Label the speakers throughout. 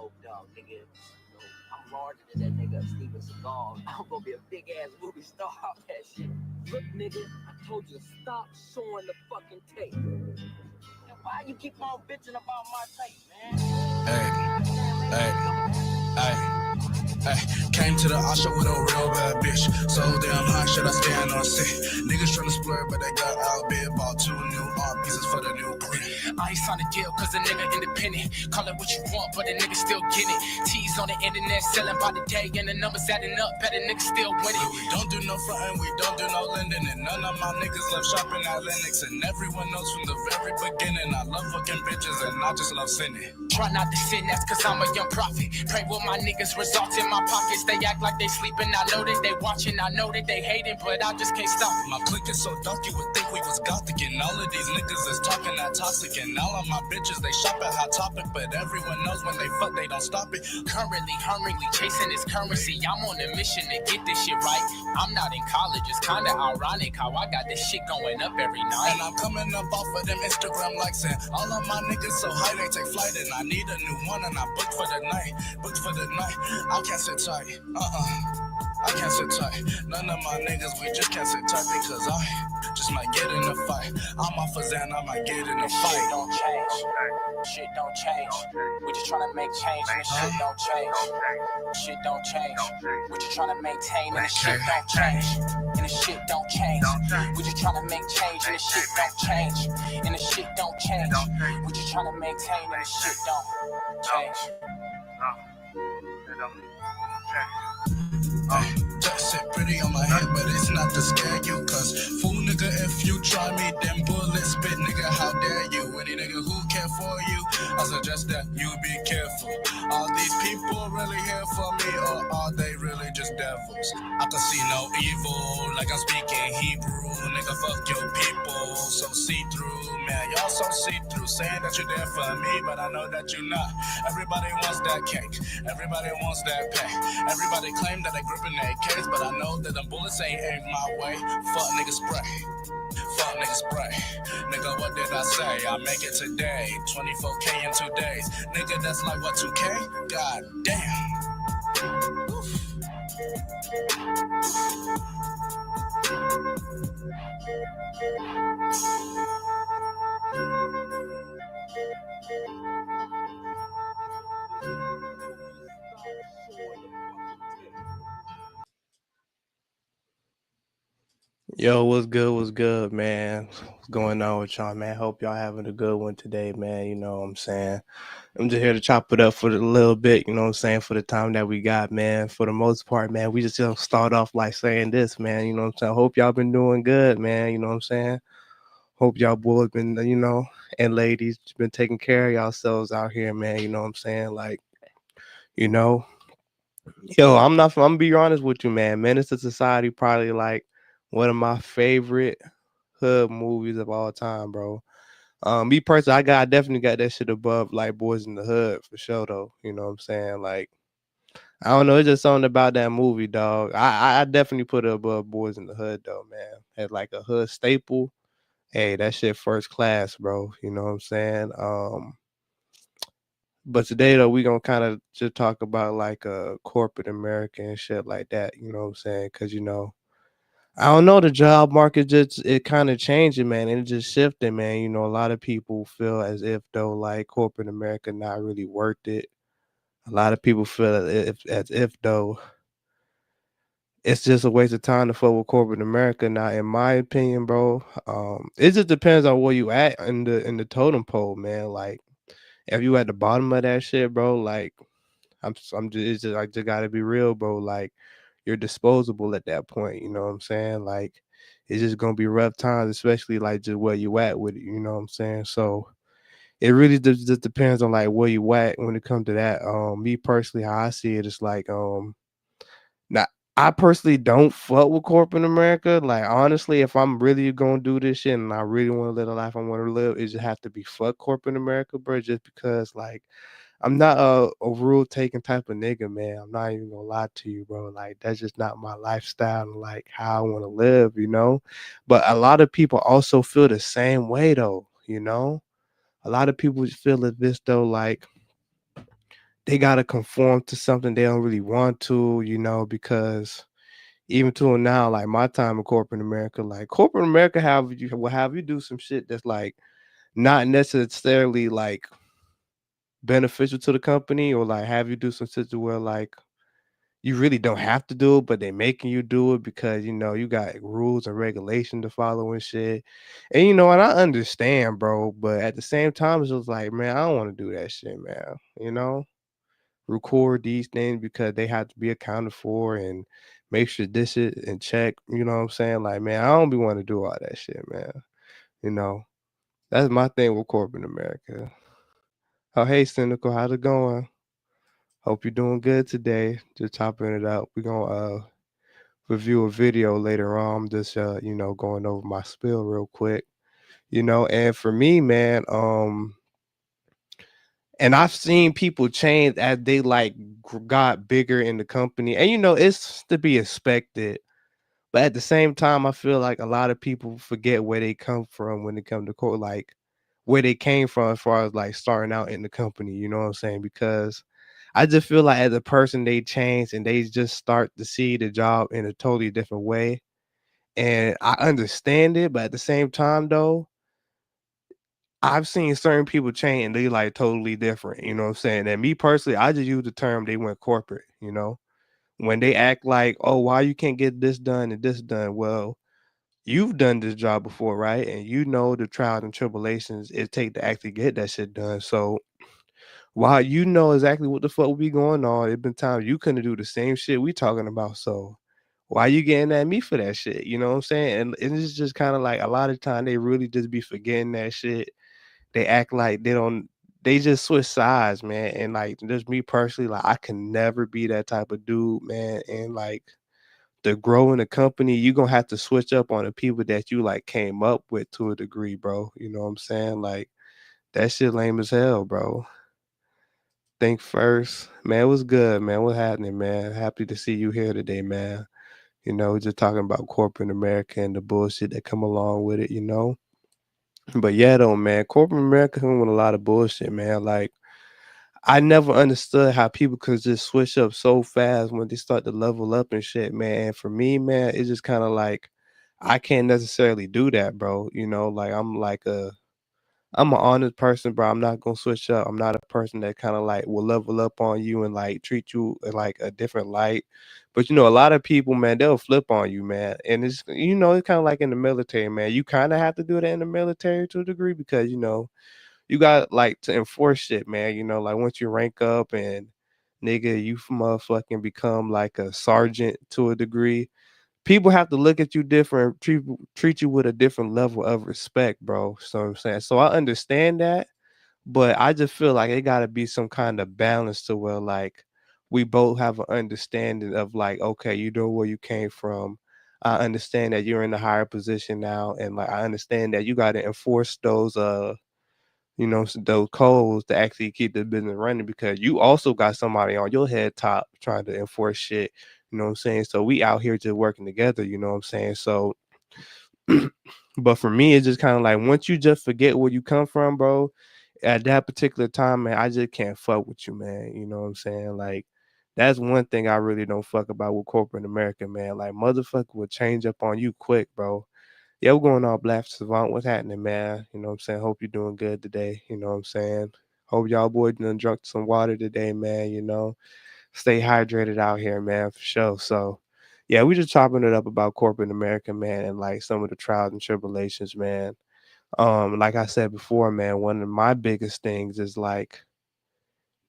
Speaker 1: hope, dog, nigga. I'm larger than that nigga Steven Seagal. I'm gonna be a big ass movie star off that shit. Look, nigga, I told you to stop showing the fucking tape. And why you keep on bitching about my tape, man?
Speaker 2: Came to the Asha with a real bad bitch. So damn high, should I stand on set? Niggas tryna splurge, but they got outbid. Bought 2 new art pieces for the new print.
Speaker 3: I ain't signed a deal cause the nigga independent. Call it what you want, but the nigga still get it. T's on the internet, selling by the day, and the numbers adding up, better niggas still winning.
Speaker 2: We don't do no frontin', we don't do no lending. And none of my niggas love shopping at Lennox. And everyone knows from the very beginning, I love fucking bitches and I just love sinning.
Speaker 3: Try not to sin, that's cause I'm a young prophet. Pray with my niggas, results in my pockets. They act like they sleeping, I know that they watching, I know that they hating, but I just can't stop it.
Speaker 2: My clique is so dark, you would think we was gothic. And all of these niggas is talking that toxic. And all of my bitches, they shop at Hot Topic. But everyone knows when they fuck, they don't stop it.
Speaker 3: Currently, hurriedly chasing this currency. I'm on a mission to get this shit right. I'm not in college, it's kinda ironic how I got this shit going up every night.
Speaker 2: And I'm coming up off of them Instagram likes. And all of my niggas so high, they take flight. And I need a new one, and I booked for the night. I can't sit tight, I can't sit tight. None of my niggas, we just can't sit tight because I just might get in a fight. I'm off a Zan, I might get in a fight.
Speaker 3: Shit don't change. Shit don't change. We just tryna make change and the shit don't change. Shit don't change. We just tryna maintain and the shit don't change. And the shit don't change. We just tryna make change and the shit don't change. And the shit don't change. We just tryna maintain and the shit don't change.
Speaker 2: That shit pretty on my head, but it's not to scare you. Cause fool nigga, if you try me, then bullet spit nigga, how dare you? Any nigga who care for you, I suggest that you be careful. Are these people really here for me, or are they really just devils? I can see no evil, like I'm speaking Hebrew. Nigga, fuck your people, so see-through. Man, y'all so see-through, saying that you're there for me, but I know that you're not. Everybody wants that cake, everybody wants that pay. Everybody claim that they gripping their case, but I know that the bullets ain't aimed my way. Fuck nigga spray. Fuck nigga spray. Nigga, what did I say? I make it today. 24K in 2 days. Nigga, that's like what, 2K? God damn. Oof.
Speaker 4: Yo, what's good, man? What's going on with y'all, man? Hope y'all having a good one today, man. You know what I'm saying? I'm just here to chop it up for a little bit, you know what I'm saying, for the time that we got, man. For the most part, man, we just gonna start off like saying this, man, you know what I'm saying? Hope y'all been doing good, man, you know what I'm saying? Hope y'all boys been, you know, and ladies been taking care of yourselves out here, man, you know what I'm saying? Like, you know, I'm gonna be honest with you, man. Menace to Society probably like one of my favorite hood movies of all time, bro. Me personally, I definitely got that shit above like Boys in the Hood for sure, though. You know what I'm saying? Like, I don't know, it's just something about that movie, dog. I definitely put it above Boys in the Hood, though, man. Had like a hood staple. Hey, that shit first class, bro. You know what I'm saying? But today though, we gonna kind of just talk about like corporate America and shit like that. You know what I'm saying? Because you know, I don't know, the job market just it kind of changing, man. And it just shifting, man. You know, a lot of people feel as if though like corporate America not really worth it. A lot of people feel as if though it's just a waste of time to fuck with corporate America. Now, in my opinion, bro, it just depends on where you at in the totem pole, man. Like if you at the bottom of that shit, bro, like I'm just it's just I just gotta be real, bro. Like you're disposable at that point. You know what I'm saying? Like it's just gonna be rough times, especially like just where you at with it. You know what I'm saying? So it really just depends on like where you at when it comes to that. Me personally, how I see it is like now I personally don't fuck with corporate America. Like honestly, if I'm really gonna do this shit and I really want to live the life I want to live, it just have to be fuck corporate America, bro. Just because like I'm not a rule taking type of nigga, man. I'm not even gonna lie to you, bro. Like that's just not my lifestyle and like how I want to live, you know. But a lot of people also feel the same way though, you know. A lot of people feel as this though, like they gotta conform to something they don't really want to, because even to now, like my time in corporate America, like corporate America will have you do some shit that's like not necessarily like beneficial to the company, or like have you do some shit to where like you really don't have to do it, but they making you do it because you got rules and regulation to follow and shit. And I understand, bro, but at the same time, it's just like, man, I don't want to do that shit, man. Record these things because they have to be accounted for and make sure this is in check. You know what I'm saying? Like, man, I don't be want to do all that shit, man. You know, that's my thing with corporate America. Oh, hey, Cynical, how's it going? Hope you're doing good today. Just chopping it up. We're gonna review a video later on. I'm just going over my spill real quick. And for me, man, and I've seen people change as they like got bigger in the company. And it's to be expected. But at the same time, I feel like a lot of people forget where they come from when it comes to like where they came from as far as like starting out in the company, you know what I'm saying? Because I just feel like as a person they change and they just start to see the job in a totally different way. And I understand it, but at the same time though, I've seen certain people change and they like totally different, you know what I'm saying? And me personally, I just use the term they went corporate. When they act like, oh, why you can't get this done and this done? Well, you've done this job before, right? And you know the trials and tribulations it take to actually get that shit done. So while you know exactly what the fuck will be going on, it been times you couldn't do the same shit we talking about. So why you getting at me for that shit? You know what I'm saying? And it's just kind of like a lot of time they really just be forgetting that shit. They act like they just switch sides, man. And like just me personally, like I can never be that type of dude, man. And like to grow in a company, you gonna have to switch up on the people that you like came up with to a degree, bro. You know what I'm saying? Like that shit lame as hell, bro. Think first. Man, it was good, man. What happening, man? Happy to see you here today, man. Just talking about corporate America and the bullshit that come along with it. But yeah, though, man, corporate America come with a lot of bullshit, man. Like I never understood how people could just switch up so fast when they start to level up and shit, man. And for me, man, it's just kind of like I can't necessarily do that, bro. Like I'm an honest person, bro. I'm not gonna switch up. I'm not a person that kind of like will level up on you and like treat you in, like a different light. But a lot of people, man, they'll flip on you, man. And it's kind of like in the military, man. You kind of have to do that in the military to a degree because you got like to enforce shit, man. Like once you rank up and nigga, you motherfucking become like a sergeant to a degree. People have to look at you different, treat you with a different level of respect, bro. So I'm saying. So I understand that, but I just feel like it gotta be some kind of balance to where like we both have an understanding of like, okay, you know where you came from. I understand that you're in a higher position now, and like I understand that you gotta enforce those codes to actually keep the business running because you also got somebody on your head top trying to enforce shit. You know what I'm saying? So we out here just working together, you know what I'm saying? So but for me, it's just kind of like once you just forget where you come from, bro, at that particular time, man, I just can't fuck with you, man. You know what I'm saying? Like that's one thing I really don't fuck about with corporate America, man. Like motherfucker will change up on you quick, bro. Yeah, we're going on Black Savant. What's happening, man? You know what I'm saying? Hope you're doing good today. You know what I'm saying? Hope y'all boys done drunk some water today, man. Stay hydrated out here, man, for sure. So, yeah, we just chopping it up about corporate America, man, and like some of the trials and tribulations, man. Like I said before, man, one of my biggest things is like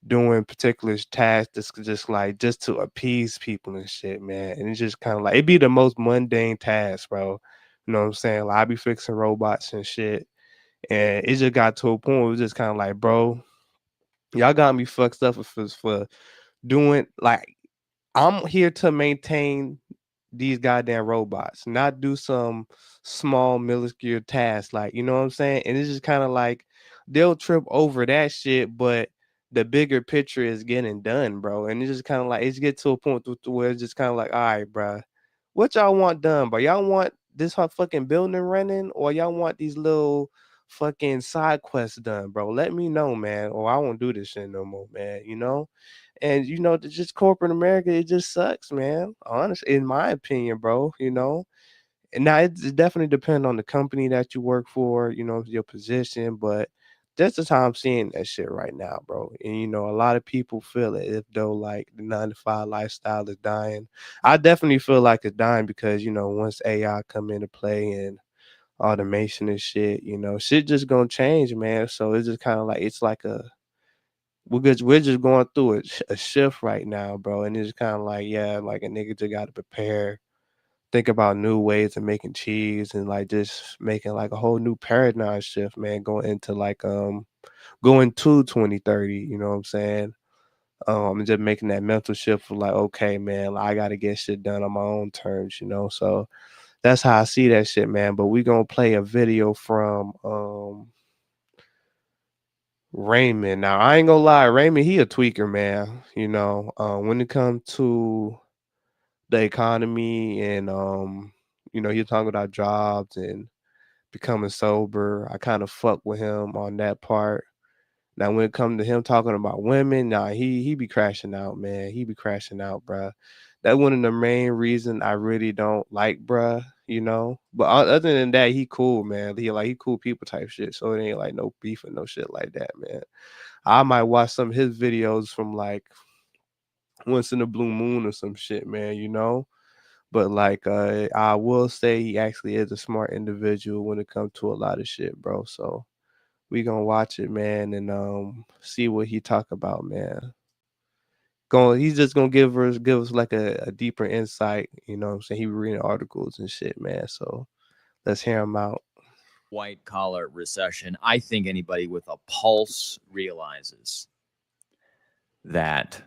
Speaker 4: doing particular tasks just to appease people and shit, man. And it's just kind of like it be the most mundane task, bro. You know what I'm saying? Like I be fixing robots and shit. And it just got to a point where it was just kind of like, bro, y'all got me fucked up for doing like I'm here to maintain these goddamn robots, not do some small minuscule task. Like, you know what I'm saying? And it's just kind of like they'll trip over that shit, but the bigger picture is getting done, bro. And it's just kind of like it's get to a point where it's just kind of like, all right, bro, what y'all want done? But y'all want this fucking building running, or y'all want these little fucking side quests done, bro. Let me know, man, or I won't do this shit no more, man. You know, and just corporate America, it just sucks, man. Honestly, in my opinion, bro. You know, and now it definitely depends on the company that you work for, your position, but that's the time I'm seeing that shit right now, bro. And a lot of people feel it if though like the 9 to 5 lifestyle is dying. I definitely feel like it's dying because once AI come into play and automation and shit, shit just gonna change, man. So it's just kind of like it's like we're just going through a shift right now, bro. And it's kind of like, yeah, like a nigga just got to prepare, think about new ways of making cheese and like just making like a whole new paradigm shift, man, going to 2030, you know what I'm saying? And just making that mental shift for like, okay, man, I gotta get shit done on my own terms. So that's how I see that shit, man. But we gonna play a video from Raymond. Now I ain't gonna lie, Raymond, he a tweaker, man. When it comes to the economy and you're talking about jobs and becoming sober. I kind of fuck with him on that part. Now when it comes to him talking about women, nah, he be crashing out, man. He be crashing out, bruh. That's one of the main reasons I really don't like, bruh. But other than that, he cool, man. He cool people type shit. So it ain't like no beef and no shit like that, man. I might watch some of his videos from like once in a blue moon or some shit, man. But like I will say he actually is a smart individual when it comes to a lot of shit, bro. So we gonna watch it, man, and see what he talk about, man. He's just gonna give us like a deeper insight, you know what I'm saying? He reading articles and shit, man. So let's hear him out.
Speaker 5: White collar recession. I think anybody with a pulse realizes that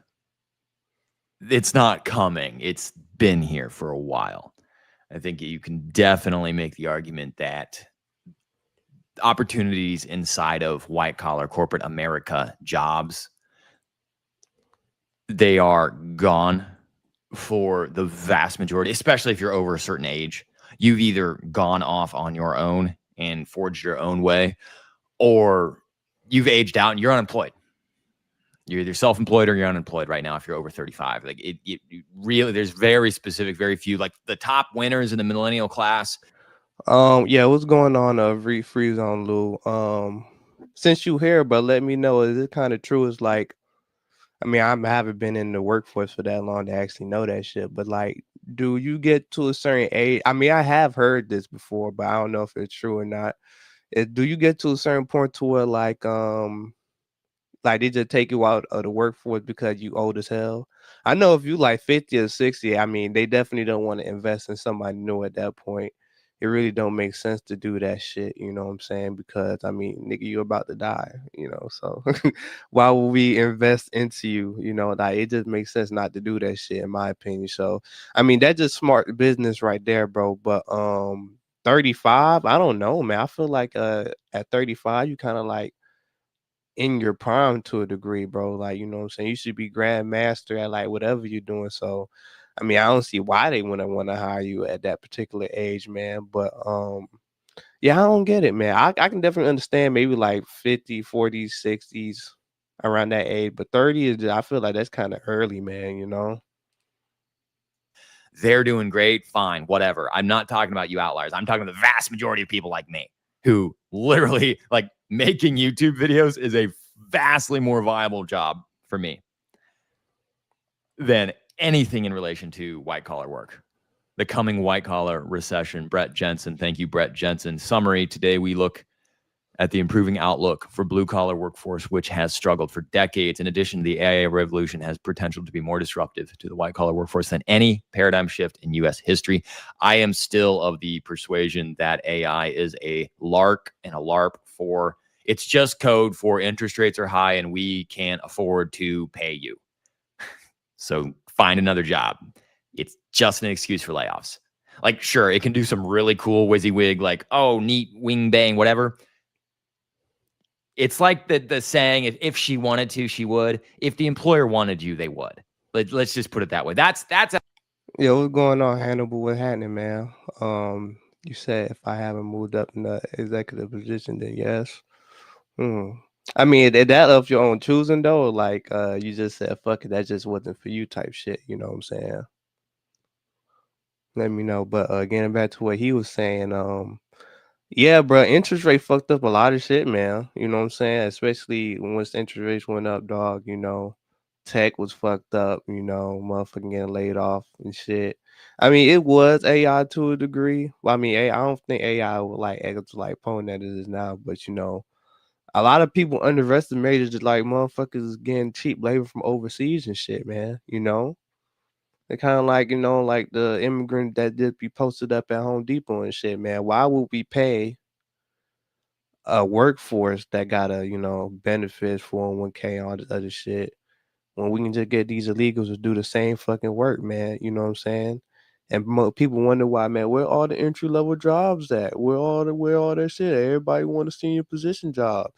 Speaker 5: it's not coming. It's been here for a while. I think you can definitely make the argument that opportunities inside of white collar corporate America jobs, they are gone for the vast majority, especially if you're over a certain age. You've either gone off on your own and forged your own way, or you've aged out and you're unemployed. You're either self-employed or you're unemployed right now if you're over 35. Like it really, there's very specific, very few, like the top winners in the millennial class.
Speaker 4: Yeah, what's going on, Freeze on Lou? Since you here, but let me know, is it kind of true? It's like, I mean, I haven't been in the workforce for that long to actually know that shit, but like, do you get to a certain age? I mean, I have heard this before, but I don't know if it's true or not. Do you get to a certain point to where like they just take you out of the workforce because you old as hell? I know if you like 50 or 60, I mean, they definitely don't want to invest in somebody new at that point. It really don't make sense to do that shit, you know what I'm saying? Because I mean, nigga, you about to die, so why would we invest into you? Like it just makes sense not to do that shit, in my opinion. So I mean, that's just smart business right there, bro. But 35, I don't know, man. I feel like at 35, you kind of like in your prime to a degree, bro. Like, you know what I'm saying? You should be grandmaster at like whatever you're doing. So I mean, I don't see why they wouldn't want to hire you at that particular age, man. But yeah, I don't get it, man. I can definitely understand maybe like 50, 40s, 60s around that age, but 30 is, I feel like that's kind of early, man.
Speaker 5: They're doing great, fine, whatever. I'm not talking about you outliers. I'm talking about the vast majority of people like me who literally, like, making YouTube videos is a vastly more viable job for me than anything in relation to white collar work. The coming white collar recession. Brett Jensen. Thank you, Brett Jensen. Summary. Today we look at the improving outlook for blue collar workforce, which has struggled for decades. In addition, the AI revolution has potential to be more disruptive to the white collar workforce than any paradigm shift in U.S. history. I am still of the persuasion that AI is a lark and a LARP for, it's just code for interest rates are high and we can't afford to pay you. So find another job. It's just an excuse for layoffs. Like, sure, it can do some really cool WYSIWYG, like, oh, neat, wing bang, whatever. It's like the saying, if she wanted to, she would. If the employer wanted you, they would. Let's just put it that way. That's
Speaker 4: Yeah, what's going on, Hannibal? What's happening, man? You said if I haven't moved up in the executive position, then yes. Hmm. I mean, that of your own choosing though, like you just said, fuck it, that just wasn't for you type shit. You know what I'm saying? Let me know. But getting back to what he was saying, yeah, bro, interest rate fucked up a lot of shit, man. You know what I'm saying? Especially once interest rates went up, dog. You know, tech was fucked up. You know, motherfucking getting laid off and shit. I mean, it was AI to a degree. Well, I mean, I don't think AI would like act like pony that it is now, but you know, a lot of people underestimated just like motherfuckers getting cheap labor from overseas and shit, man. You know, they kind of like, you know, like the immigrant that did be posted up at Home Depot and shit, man. Why would we pay a workforce that got a, you know, benefits, 401k, all this other shit, when we can just get these illegals to do the same fucking work, man? You know what I'm saying? And people wonder why, man. Where all the entry level jobs at? Where all that shit? Everybody want a senior position job,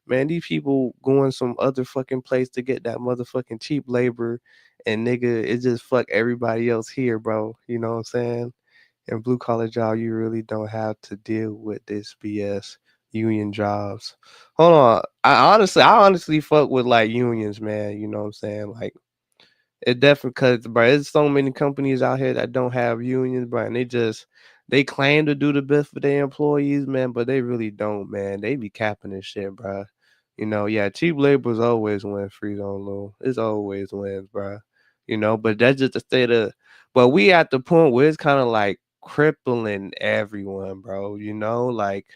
Speaker 4: man. These people going some other fucking place to get that motherfucking cheap labor, and nigga, it just fuck everybody else here, bro. You know what I'm saying? In blue collar job, you really don't have to deal with this BS union jobs. Hold on, I honestly fuck with like unions, man. You know what I'm saying? Like it definitely cause bro, there's so many companies out here that don't have unions, bro, and they claim to do the best for their employees, man, but they really don't, man. They be capping this shit, bro. You know, yeah, cheap labor's always wins, free zone low. It's always wins, bro. You know, but that's just the state of. But we at the point where it's kind of like crippling everyone, bro. You know, like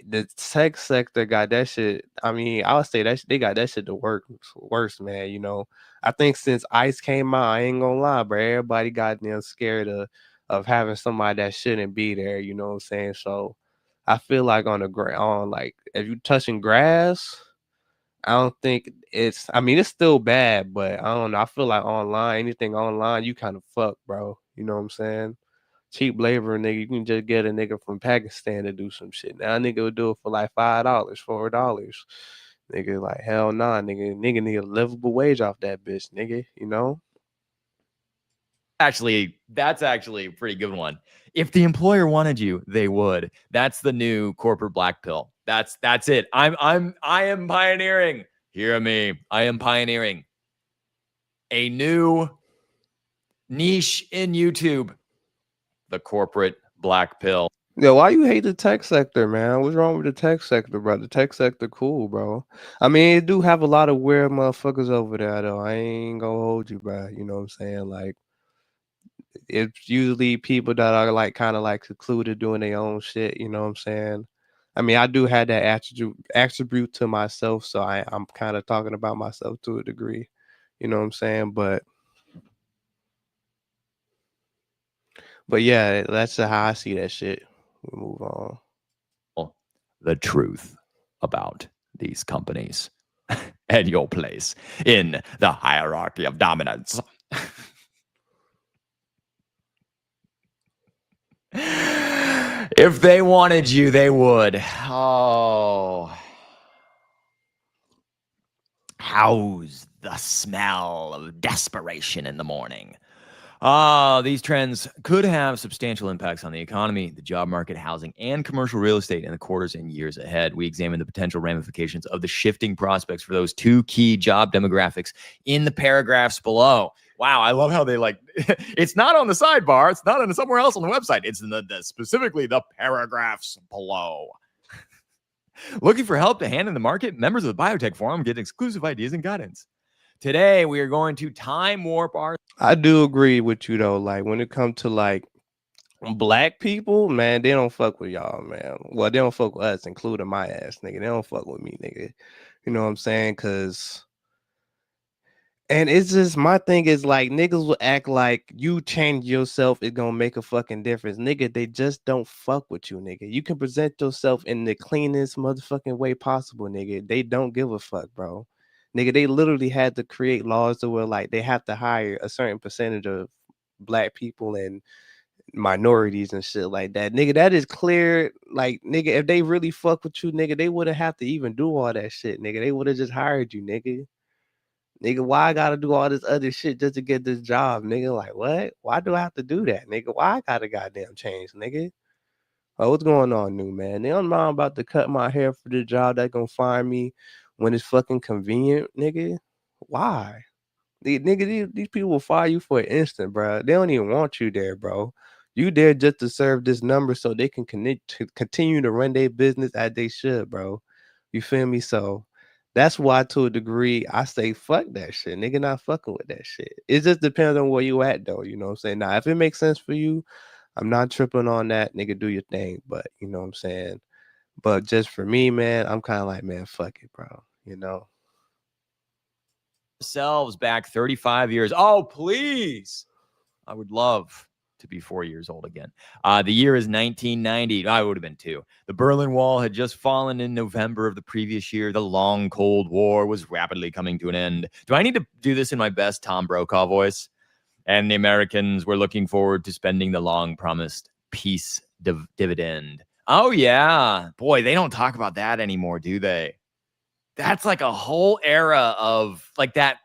Speaker 4: the tech sector got that shit. I mean, I would say that they got that shit the worst, man. You know, I think since ICE came out, I ain't gonna lie, bro. Everybody got damn scared of having somebody that shouldn't be there. You know what I'm saying? So I feel like on the ground, like if you touching grass, I don't think it's. I mean, it's still bad, but I don't know. I feel like online, anything online, you kind of fuck, bro. You know what I'm saying? Cheap labor, nigga. You can just get a nigga from Pakistan to do some shit. Now, a nigga would do it for like $5, $4. Nigga, like hell nah, nigga. Nigga need a livable wage off that bitch, nigga. You know.
Speaker 5: Actually, that's actually a pretty good one. If the employer wanted you, they would. That's the new corporate black pill. That's it. I am pioneering. Hear me. I am pioneering a new niche in YouTube, the corporate black pill.
Speaker 4: Yeah, why you hate the tech sector, man? What's wrong with the tech sector, bro? The tech sector cool, bro. I mean, it do have a lot of weird motherfuckers over there, though. I ain't gonna hold you, bro. You know what I'm saying? Like, it's usually people that are like kind of like secluded doing their own shit. You know what I'm saying? I mean, I do have that attribute to myself, so I'm kind of talking about myself to a degree. You know what I'm saying? But yeah, that's how I see that shit. We move on.
Speaker 5: The truth about these companies and your place in the hierarchy of dominance. If they wanted you, they would. Oh. How's the smell of desperation in the morning? These trends could have substantial impacts on the economy, the job market, housing, and commercial real estate in the quarters and years ahead. We examine the potential ramifications of the shifting prospects for those two key job demographics in the paragraphs below. Wow, I love how they like, it's not on the sidebar. It's not somewhere else on the website. It's in the specifically the paragraphs below. Looking for help to hand in the market? Members of the Biotech Forum get exclusive ideas and guidance. Today, we are going to time warp our...
Speaker 4: I do agree with you though. Like when it comes to like black people, man, they don't fuck with y'all, man. Well, they don't fuck with us, including my ass, nigga. They don't fuck with me, nigga. You know what I'm saying? And it's just my thing is like niggas will act like you change yourself, it's gonna make a fucking difference. Nigga, they just don't fuck with you, nigga. You can present yourself in the cleanest motherfucking way possible, nigga. They don't give a fuck, bro. Nigga, they literally had to create laws to where like they have to hire a certain percentage of black people and minorities and shit like that. Nigga, that is clear. Like, nigga, if they really fuck with you, nigga, they wouldn't have to even do all that shit, nigga. They would have just hired you, nigga. Nigga, why I gotta do all this other shit just to get this job, nigga? Like, what? Why do I have to do that, nigga? Why I gotta goddamn change, nigga? Oh, what's going on, new man? They don't know I'm about to cut my hair for the job that gonna fire me when it's fucking convenient, nigga. Why? These people will fire you for an instant, bro. They don't even want you there, bro. You there just to serve this number so they can continue to run their business as they should, bro. You feel me? So that's why, to a degree, I say fuck that shit. Nigga not fucking with that shit. It just depends on where you at, though. You know what I'm saying? Now, if it makes sense for you, I'm not tripping on that. Nigga, do your thing. But you know what I'm saying? But just for me, man, I'm kind of like, man, fuck it, bro. You know?
Speaker 5: Ourselves back 35 years. Oh, please. I would love to be 4 years old again. The year is 1990. I would have been 2. The Berlin Wall had just fallen in November of the previous year. The long Cold War was rapidly coming to an end. Do I need to do this in my best Tom Brokaw voice? And the Americans were looking forward to spending the long promised peace dividend. Oh, yeah. Boy, they don't talk about that anymore, do they? That's like a whole era of like that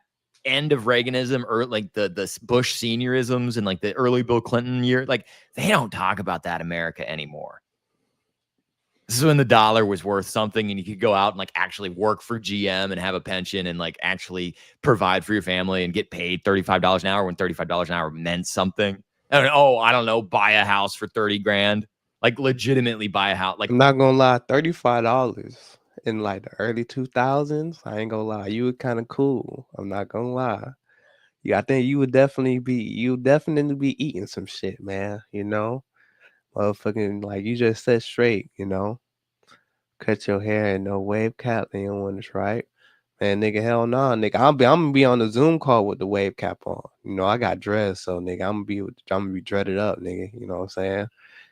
Speaker 5: end of Reaganism, or like the Bush seniorisms and like the early Bill Clinton year. Like they don't talk about that America anymore. This is when the dollar was worth something and you could go out and like actually work for GM and have a pension and like actually provide for your family and get paid $35 an hour when $35 an hour meant something. I don't know, buy a house for 30 grand. Like legitimately buy a house. Like
Speaker 4: I'm not gonna lie, $35 in like the early 2000s, I ain't gonna lie, you were kind of cool. I'm not gonna lie. Yeah, I think you would definitely be eating some shit, man. You know, motherfucking like you just set straight. You know, cut your hair and no wave cap. They don't want us right, man. Nigga, hell nah, nigga. I'm gonna be on the Zoom call with the wave cap on. You know, I got dressed, so nigga, I'm gonna be dreaded up, nigga. You know what I'm saying?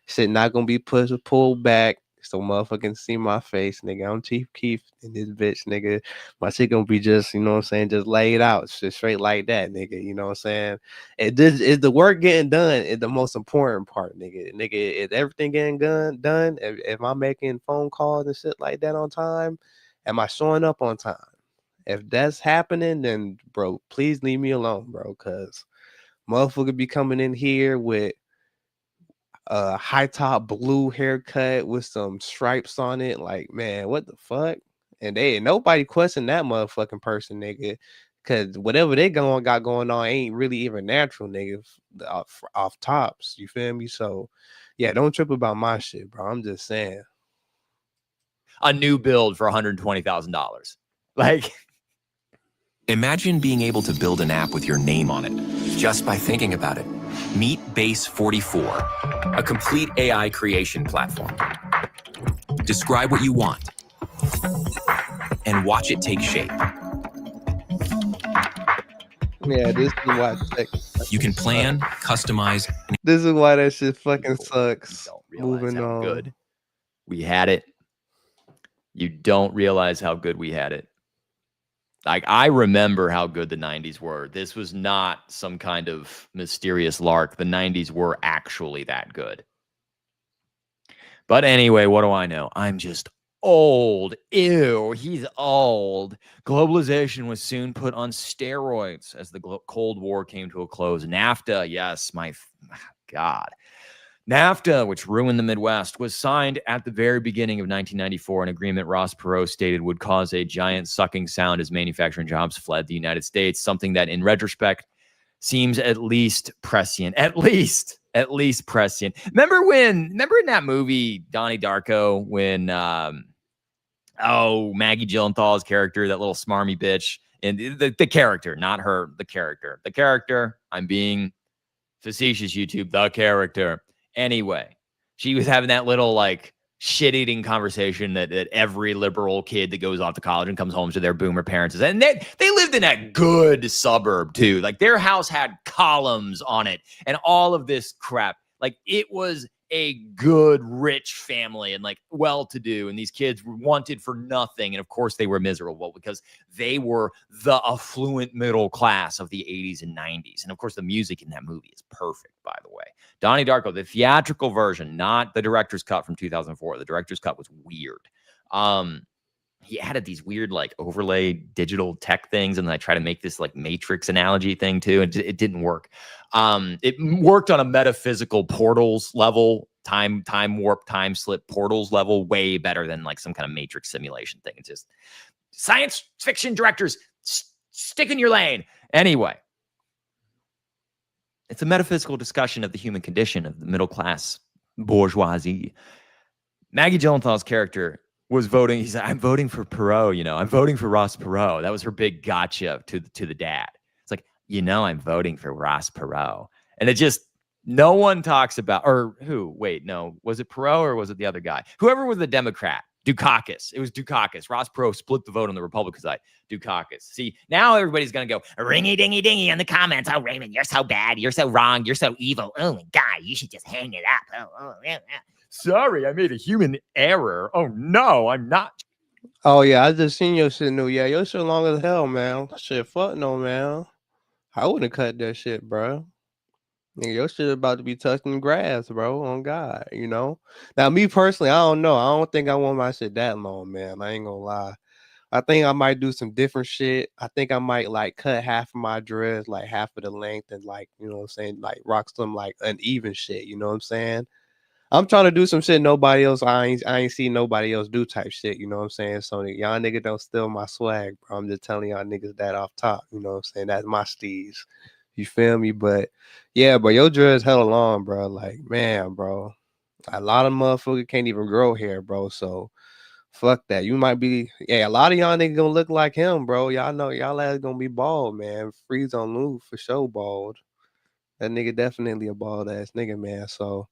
Speaker 4: Shit not gonna be pulled back. So motherfucking see my face, nigga. I'm Chief Keef in this bitch, nigga. My shit gonna be just, you know what I'm saying, just laid out, just straight like that, nigga. You know what I'm saying? This is the work getting done is the most important part, nigga. Nigga, is everything getting done? If I'm making phone calls and shit like that on time, am I showing up on time? If that's happening, then bro, please leave me alone, bro. Cause motherfucker be coming in here with a high top blue haircut with some stripes on it. Like, man, what the fuck? And nobody question that motherfucking person, nigga. Cause whatever they got going on ain't really even natural, nigga. Off tops, you feel me? So, yeah, don't trip about my shit, bro. I'm just saying.
Speaker 5: A new build for $120,000. Like,
Speaker 6: imagine being able to build an app with your name on it just by thinking about it. Meet Base 44, a complete AI creation platform. Describe what you want and watch it take shape.
Speaker 4: Yeah, this is why
Speaker 6: you can plan, customize.
Speaker 4: This is why that shit fucking sucks.
Speaker 5: Moving on. Good we had it. You don't realize how good we had it. Like, I remember how good the 90s were. This was not some kind of mysterious lark. The 90s were actually that good. But anyway, what do I know? I'm just old. Ew, he's old. Globalization was soon put on steroids as the Cold War came to a close. NAFTA, yes, my God. NAFTA, which ruined the Midwest, was signed at the very beginning of 1994, an agreement Ross Perot stated would cause a giant sucking sound as manufacturing jobs fled the United States, something that in retrospect seems at least prescient. At least prescient. Remember in that movie, Donnie Darko, when Maggie Gyllenhaal's character, that little smarmy bitch, and the character, not her, the character, I'm being facetious, YouTube, the character. Anyway, she was having that little like shit-eating conversation that every liberal kid that goes off to college and comes home to their boomer parents is. And they lived in a good suburb too. Like, their house had columns on it and all of this crap. Like, it was a good, rich family and like well-to-do. And these kids were wanted for nothing. And of course they were miserable because they were the affluent middle class of the 80s and 90s. And of course the music in that movie is perfect, by the way. Donnie Darko, the theatrical version, not the director's cut from 2004. The director's cut was weird. He added these weird like overlay digital tech things, and then I try to make this like Matrix analogy thing too, and it didn't work. It worked on a metaphysical portals level time warp, time slip, portals level, way better than like some kind of Matrix simulation thing. It's just science fiction directors, stick in your lane. Anyway, it's a metaphysical discussion of the human condition of the middle class bourgeoisie. Maggie Gyllenhaal's character was voting. He said, "I'm voting for Perot. You know, I'm voting for Ross Perot." That was her big gotcha to the dad. It's like, you know, I'm voting for Ross Perot, and it just no one talks about or who. Wait, no, was it Perot or was it the other guy? Whoever was the Democrat, Dukakis. It was Dukakis. Ross Perot split the vote on the Republican side. Dukakis. See, now everybody's gonna go ringy dingy dingy in the comments. Oh, Raymond, you're so bad. You're so wrong. You're so evil. Oh my God, you should just hang it up. Oh, yeah. Sorry, I made a human error. Oh no, I'm not.
Speaker 4: Oh yeah, I just seen your shit new. Yeah, your shit long as hell, man. Shit, fuck no, man. I wouldn't cut that shit, bro. Nigga, your shit about to be touching grass, bro. On God, you know. Now, me personally, I don't know. I don't think I want my shit that long, man. I ain't gonna lie. I think I might do some different shit. I think I might like cut half of my dreads, like half of the length, and like, you know what I'm saying, like rock some like uneven shit. You know what I'm saying? I'm trying to do some shit nobody else. I ain't seen nobody else do type shit. You know what I'm saying? So y'all niggas don't steal my swag, bro. I'm just telling y'all niggas that off top. You know what I'm saying? That's my steez. You feel me? But yeah, bro, your dreads hella long, bro. Like, man, bro. A lot of motherfuckers can't even grow hair, bro. So fuck that. You might be, yeah, a lot of y'all niggas gonna look like him, bro. Y'all know y'all ass gonna be bald, man. Freeze on Lou for sure bald. That nigga definitely a bald ass nigga, man. So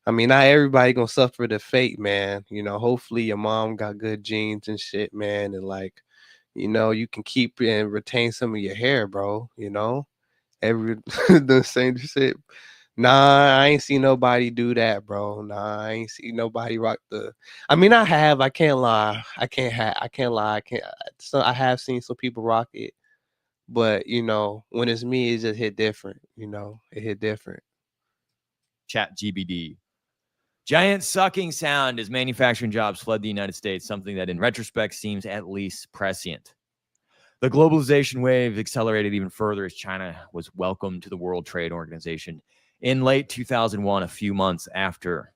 Speaker 4: I mean, not everybody gonna suffer the fate, man. You know, hopefully your mom got good genes and shit, man. And like, you know, you can keep and retain some of your hair, bro. You know, the same shit. Nah, I ain't seen nobody do that, bro. Nah, I ain't seen nobody rock the. I mean, I have. I can't lie. I can't lie. I can't. So I have seen some people rock it, but you know, when it's me, it just hit different. You know, it hit different.
Speaker 5: Chat GBD. Giant sucking sound as manufacturing jobs fled the United States, something that in retrospect seems at least prescient. The globalization wave accelerated even further as China was welcomed to the World Trade Organization in late 2001, a few months after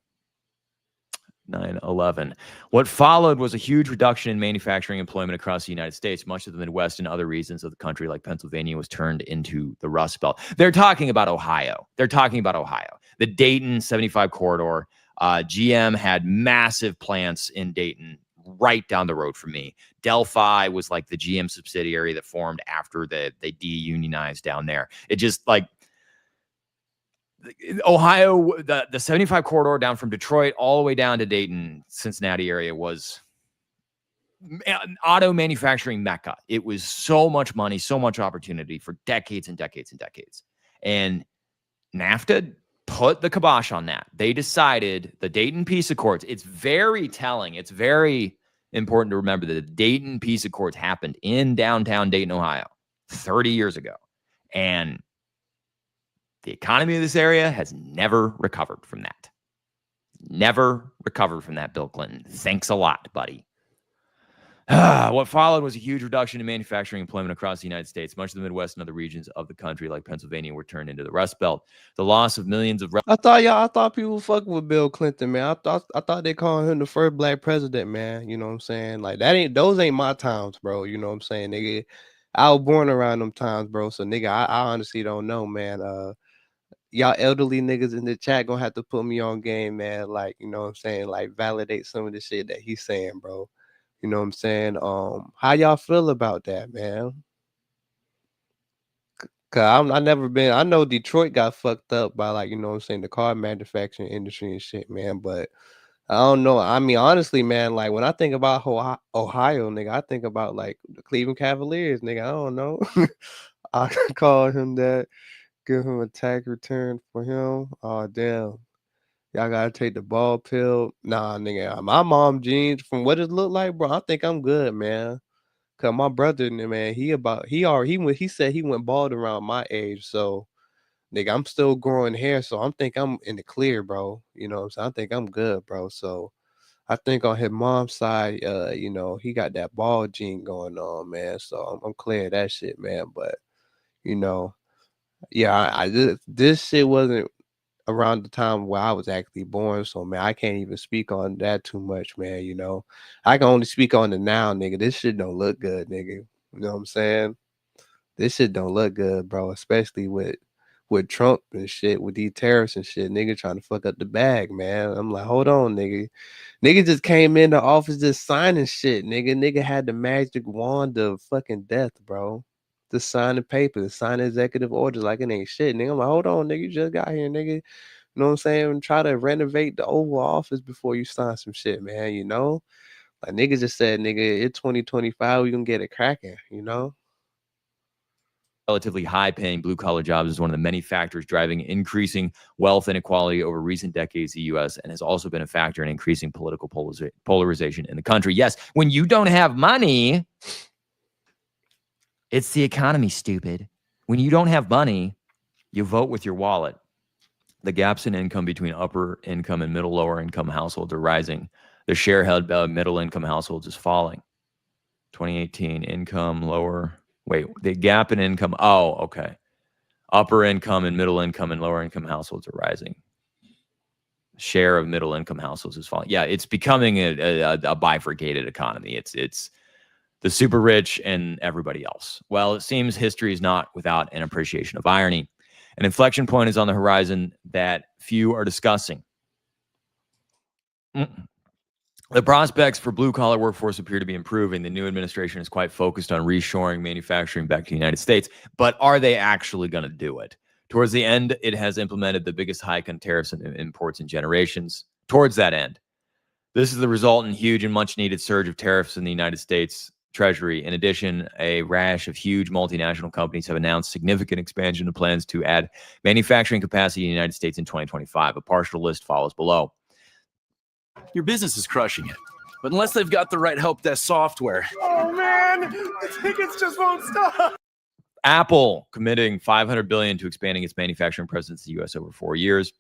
Speaker 5: 9/11. What followed was a huge reduction in manufacturing employment across the United States. Much of the Midwest and other regions of the country, like Pennsylvania, was turned into the Rust Belt. They're talking about Ohio. The Dayton 75 corridor. GM had massive plants in Dayton right down the road from me. Delphi was like the GM subsidiary that formed after they de-unionized down there. It just like Ohio, the 75 corridor down from Detroit all the way down to Dayton, Cincinnati area was an auto manufacturing mecca. It was so much money, so much opportunity for decades and decades and decades. And NAFTA put the kibosh on that. They decided the Dayton Peace Accords. It's very telling. It's very important to remember that the Dayton Peace Accords happened in downtown Dayton, Ohio, 30 years ago. And the economy of this area has never recovered from that. Never recovered from that, Bill Clinton. Thanks a lot, buddy. What followed was a huge reduction in manufacturing employment across the United States. Much of the Midwest and other regions of the country, like Pennsylvania, were turned into the Rust Belt. The loss of millions of...
Speaker 4: I thought people fucking with Bill Clinton, man. I thought they calling him the first black president, man. You know what I'm saying? Like those ain't my times, bro. You know what I'm saying, nigga? I was born around them times, bro. So nigga, I honestly don't know, man. Y'all elderly niggas in the chat gonna have to put me on game, man. Like, you know what I'm saying? Like validate some of the shit that he's saying, bro. You know what I'm saying? How y'all feel about that, man? Cause I never been. I know Detroit got fucked up by like, you know what I'm saying, the car manufacturing industry and shit, man. But I don't know. I mean, honestly, man, like when I think about Ohio, nigga, I think about like the Cleveland Cavaliers, nigga. I don't know. I call him that. Give him a tag return for him. Oh damn. Y'all gotta take the ball pill. Nah, nigga. My mom jeans, from what it looked like, bro, I think I'm good, man. Cause my brother, man, he said he went bald around my age. So nigga, I'm still growing hair. So I'm in the clear, bro. You know what I'm saying? I think I'm good, bro. So I think on his mom's side, you know, he got that bald gene going on, man. So I'm clear of that shit, man. But you know, yeah, this shit wasn't. around the time where I was actually born. So man, I can't even speak on that too much, man. You know, I can only speak on the now, nigga. This shit don't look good, nigga. You know what I'm saying? This shit don't look good, bro. Especially with Trump and shit, with these tariffs and shit. Nigga trying to fuck up the bag, man. I'm like, hold on, nigga. Nigga just came in the office just signing shit, nigga. Nigga had the magic wand of fucking death, bro. To sign the paper, to sign executive orders like it ain't shit, nigga. I'm like, hold on, nigga. You just got here, nigga. You know what I'm saying? Try to renovate the Oval Office before you sign some shit, man. You know? Like nigga just said, nigga, it's 2025, we gonna get it cracking, you know?
Speaker 5: Relatively high-paying blue-collar jobs is one of the many factors driving increasing wealth inequality over recent decades in the U.S. and has also been a factor in increasing political polarization in the country. Yes, when you don't have money, it's the economy, stupid. When you don't have money, you vote with your wallet. The gaps in income between upper income and lower income households are rising. The share held by middle income households is falling. 2018 income lower. Wait, the gap in income. Oh, okay. Upper income and middle income and lower income households are rising. Share of middle income households is falling. Yeah, it's becoming a bifurcated economy. It's the super rich and everybody else. Well, it seems history is not without an appreciation of irony. An inflection point is on the horizon that few are discussing. The prospects for blue-collar workforce appear to be improving. The new administration is quite focused on reshoring manufacturing back to the United States. But are they actually going to do it? Towards the end, it has implemented the biggest hike on tariffs and imports in generations. Towards that end, this is the result in huge and much-needed surge of tariffs in the United States Treasury. In addition, a rash of huge multinational companies have announced significant expansion of plans to add manufacturing capacity in the United States in 2025. A partial list follows below.
Speaker 7: Your business is crushing it, but unless they've got the right help desk software.
Speaker 8: Oh man, the tickets just won't stop.
Speaker 5: Apple committing $500 billion to expanding its manufacturing presence in the U.S. over 4 years.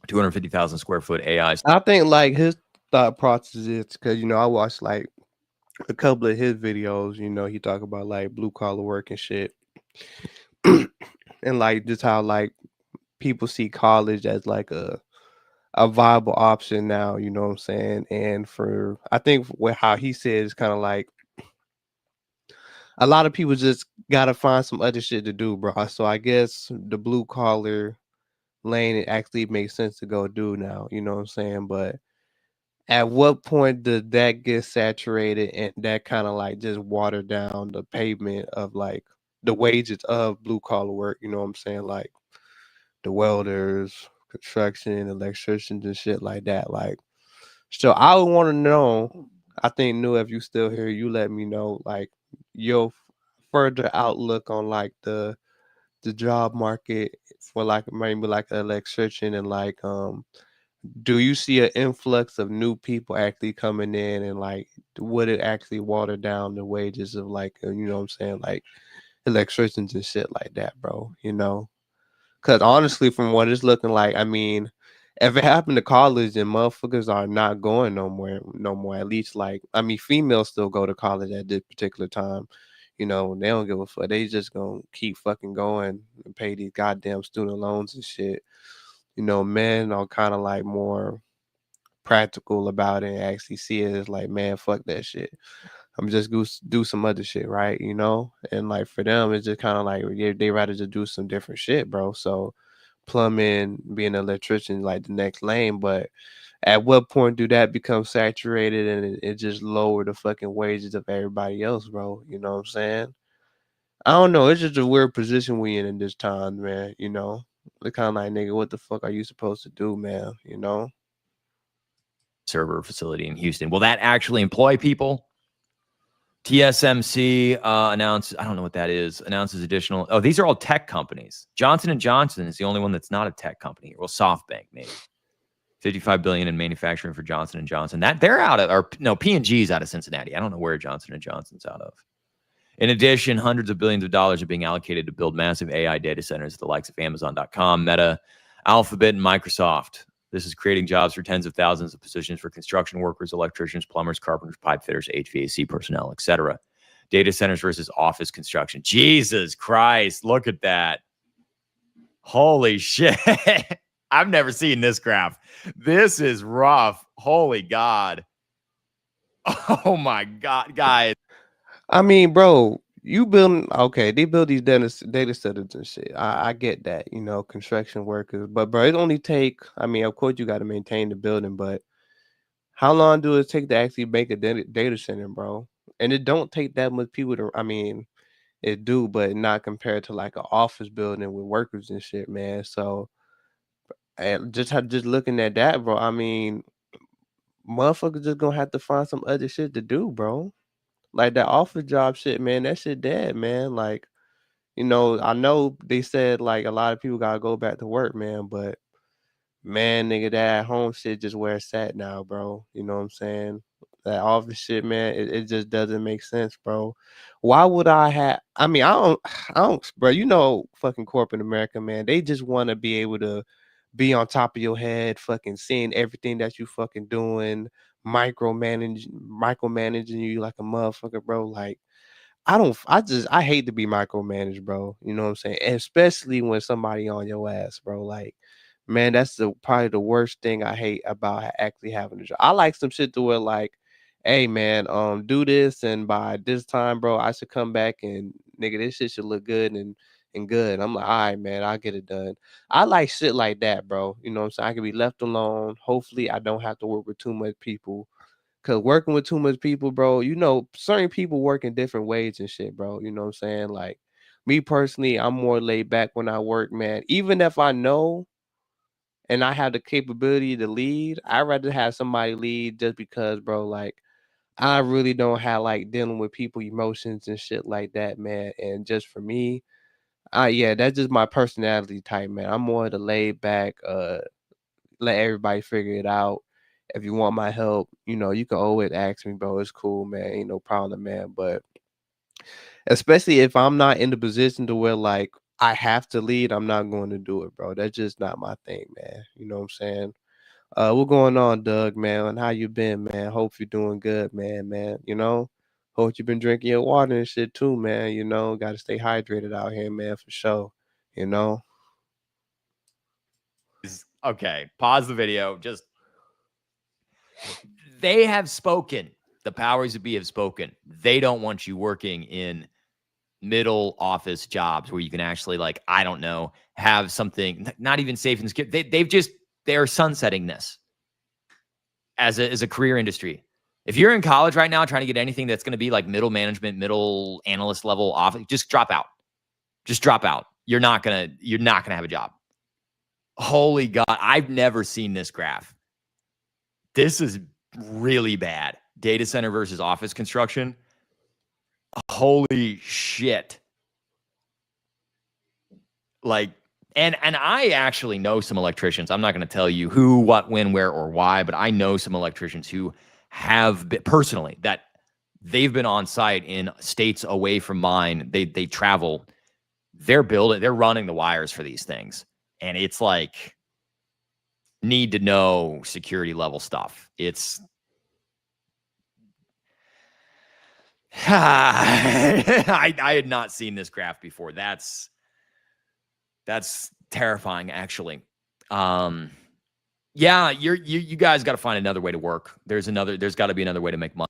Speaker 5: 250,000 square foot AI.
Speaker 4: I think like his thought process is because you know I watched like a couple of his videos. You know, he talk about like blue collar work and shit, and like just how like people see college as like a viable option now. You know what I'm saying? And for I think what how he said is kind of like a lot of people just gotta find some other shit to do, bro. So I guess the blue collar lane it actually makes sense to go do now. You know what I'm saying? But at what point did that get saturated and that kind of like just water down the pavement of like the wages of blue collar work? You know what I'm saying? Like the welders, construction, electricians, and shit like that. Like, so I would want to know. I think, New, if you still here, you let me know like your further outlook on like the job market for like maybe like an electrician and like do you see an influx of new people actually coming in and like would it actually water down the wages of like you know what I'm saying, like electricians and shit like that, bro? You know, because honestly from what it's looking like, I mean, if it happened to college and motherfuckers are not going no more, at least like I mean females still go to college at this particular time. You know, they don't give a fuck. They just gonna keep fucking going and pay these goddamn student loans and shit. You know, men are kind of like more practical about it and actually see it as like, man, fuck that shit. I'm just gonna do some other shit, right? You know, and like for them, it's just kind of like they rather just do some different shit, bro. So plumbing, being an electrician, like the next lane. But at what point do that become saturated and it just lower the fucking wages of everybody else, bro? You know what I'm saying? I don't know. It's just a weird position we in this time, man. You know, it's kind of like, nigga, what the fuck are you supposed to do, man? You know?
Speaker 5: Server facility in Houston. Will that actually employ people? TSMC announced, I don't know what that is, announces additional. Oh, these are all tech companies. Johnson & Johnson is the only one that's not a tech company. Well, SoftBank maybe. $55 billion in manufacturing for Johnson & Johnson. That they're out of, or no, P&G's out of Cincinnati. I don't know where Johnson & Johnson's out of. In addition, hundreds of billions of dollars are being allocated to build massive AI data centers, the likes of Amazon.com, Meta, Alphabet, and Microsoft. This is creating jobs for tens of thousands of positions for construction workers, electricians, plumbers, carpenters, pipe fitters, HVAC personnel, etc. Data centers versus office construction. Jesus Christ, look at that. Holy shit. I've never seen this graph. This is rough. Holy God. Oh my God, guys.
Speaker 4: I mean, bro, you building okay? They build these data centers and shit. I get that, you know, construction workers, but bro, it only take. I mean, of course, you got to maintain the building, but how long do it take to actually make a data center, bro? And it don't take that much people to. I mean, it do, but not compared to like an office building with workers and shit, man. So, and just looking at that, bro. I mean, motherfuckers just gonna have to find some other shit to do, bro. Like that office job shit, man. That shit dead, man. Like, you know, I know they said like a lot of people gotta go back to work, man, but man, nigga, that at home shit just where it's at now, bro. You know what I'm saying? That office shit, man, it just doesn't make sense, bro. Why would I have? I mean, I don't, bro. You know, fucking corporate America, man. They just want to be able to be on top of your head, fucking seeing everything that you fucking doing, micromanaging you like a motherfucker, bro. Like, I hate to be micromanaged, bro. You know what I'm saying? And especially when somebody on your ass, bro. Like, man, that's probably the worst thing I hate about actually having a job. I like some shit to where like, hey man, do this and by this time, bro, I should come back and nigga, this shit should look good and good. I'm like, all right, man, I'll get it done. I like shit like that, bro. You know what I'm saying? I can be left alone. Hopefully I don't have to work with too much people. Cause working with too much people, bro, you know, certain people work in different ways and shit, bro. You know what I'm saying? Like me personally, I'm more laid back when I work, man. Even if I know and I have the capability to lead, I'd rather have somebody lead just because, bro, like I really don't have like dealing with people emotions and shit like that, man. And just for me, yeah, that's just my personality type, man. I'm more the laid back, let everybody figure it out. If you want my help, you know, you can always ask me, bro. It's cool, man. Ain't no problem, man. But especially if I'm not in the position to where like I have to lead, I'm not going to do it, bro. That's just not my thing, man. You know what I'm saying? What's going on, Doug, man? And how you been, man? Hope you're doing good, man, man. You know, hope you've been drinking your water and shit too, man. You know, got to stay hydrated out here, man, for sure. You know,
Speaker 5: Okay, pause the video. Just they have spoken. The powers that be have spoken. They don't want you working in middle office jobs where you can actually, like, I don't know, have something not even safe and secure. They're sunsetting this as a career industry. If you're in college right now trying to get anything that's going to be like middle management, middle analyst level office, just drop out. Just drop out. You're not gonna have a job. Holy God, I've never seen this graph. This is really bad. Data center versus office construction. Holy shit. Like, and I actually know some electricians. I'm not going to tell you who, what, when, where, or why, but I know some electricians who have been personally that they've been on site in states away from mine. They travel. They're running the wires for these things. And it's like need to know security level stuff. It's I had not seen this graph before. That's terrifying, actually. Yeah, you guys got to find another way to work. There's got to be another way to make money.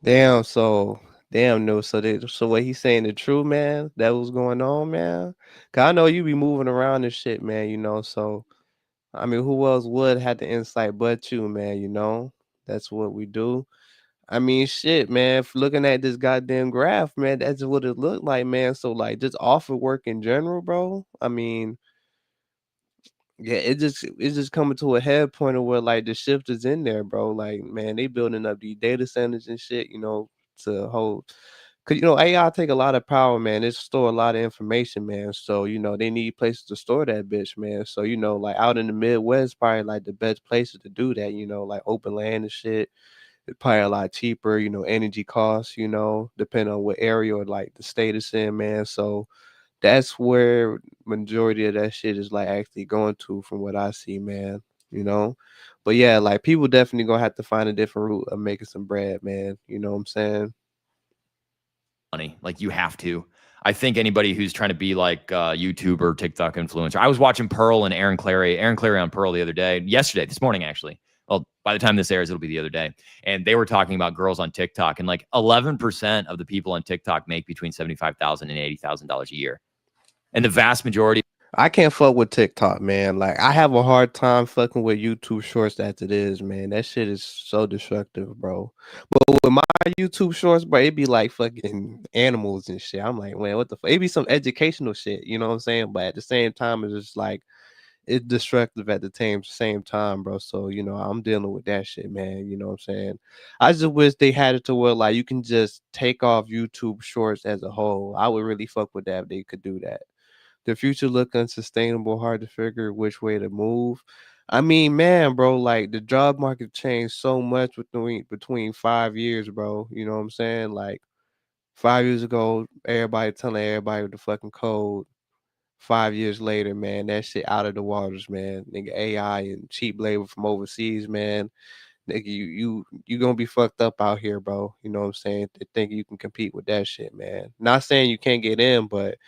Speaker 4: damn. So no. So what he's saying the truth, man. That was going on, man. Cause I know you be moving around and shit, man. You know, so I mean, who else would have the insight but you, man? You know, that's what we do. I mean, shit, man. Looking at this goddamn graph, man, that's what it looked like, man. So, like, just off of work in general, bro. I mean, yeah, it's just coming to a head point of where like the shift is in there, bro. Like, man, they building up these data centers and shit, you know, to hold. Cause you know, AI take a lot of power, man. It store a lot of information, man. So you know, they need places to store that bitch, man. So you know, like out in the Midwest, probably like the best places to do that. You know, like open land and shit. It's probably a lot cheaper, you know, energy costs, you know, depending on what area or like the state it's in, man. So that's where majority of that shit is like actually going to from what I see, man. You know? But yeah, like people definitely gonna have to find a different route of making some bread, man. You know what I'm saying?
Speaker 5: Like, you have to. I think anybody who's trying to be like YouTuber, TikTok influencer. I was watching Pearl and Aaron Clary on Pearl the other day, this morning actually. Well, by the time this airs, it'll be the other day. And they were talking about girls on TikTok, and like 11% of the people on TikTok make between $75,000 and $80,000 a year. And the vast majority.
Speaker 4: I can't fuck with TikTok, man. Like, I have a hard time fucking with YouTube Shorts as it is, man. That shit is so destructive, bro. But with my YouTube Shorts, bro, it'd be like fucking animals and shit. I'm like, man, what the fuck? It'd be some educational shit, you know what I'm saying? But at the same time, it's just like, it's destructive at the same time, bro. So, you know, I'm dealing with that shit, man. You know what I'm saying? I just wish they had it to where, like, you can just take off YouTube Shorts as a whole. I would really fuck with that if they could do that. The future look unsustainable, hard to figure which way to move. I mean, man, bro, like the job market changed so much between 5 years, bro. You know what I'm saying? Like 5 years ago, everybody telling everybody with the fucking code. 5 years later, man, that shit out of the waters, man. Nigga, AI and cheap labor from overseas, man. Nigga, you gonna be fucked up out here, bro. You know what I'm saying? Thinking you can compete with that shit, man. Not saying you can't get in, but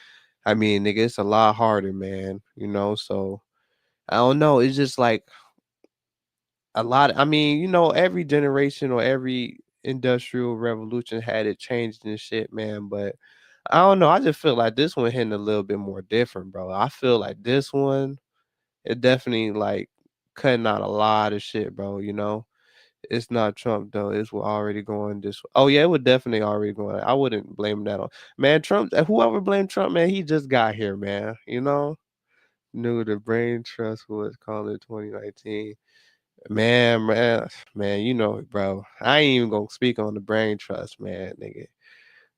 Speaker 4: I mean, nigga, it's a lot harder, man. You know, so I don't know. It's just like a lot. I mean, you know, every generation or every industrial revolution had it changed and shit, man. But I don't know. I just feel like this one hitting a little bit more different, bro. I feel like this one, it definitely like cutting out a lot of shit, bro. You know, it's not Trump though. It's already going this way. Oh yeah, it would definitely already going. I wouldn't blame that on man. Trump. Whoever blamed Trump, man, he just got here, man. You know, knew the brain trust was called in 2019. Man. You know it, bro. I ain't even gonna speak on the brain trust, man, nigga.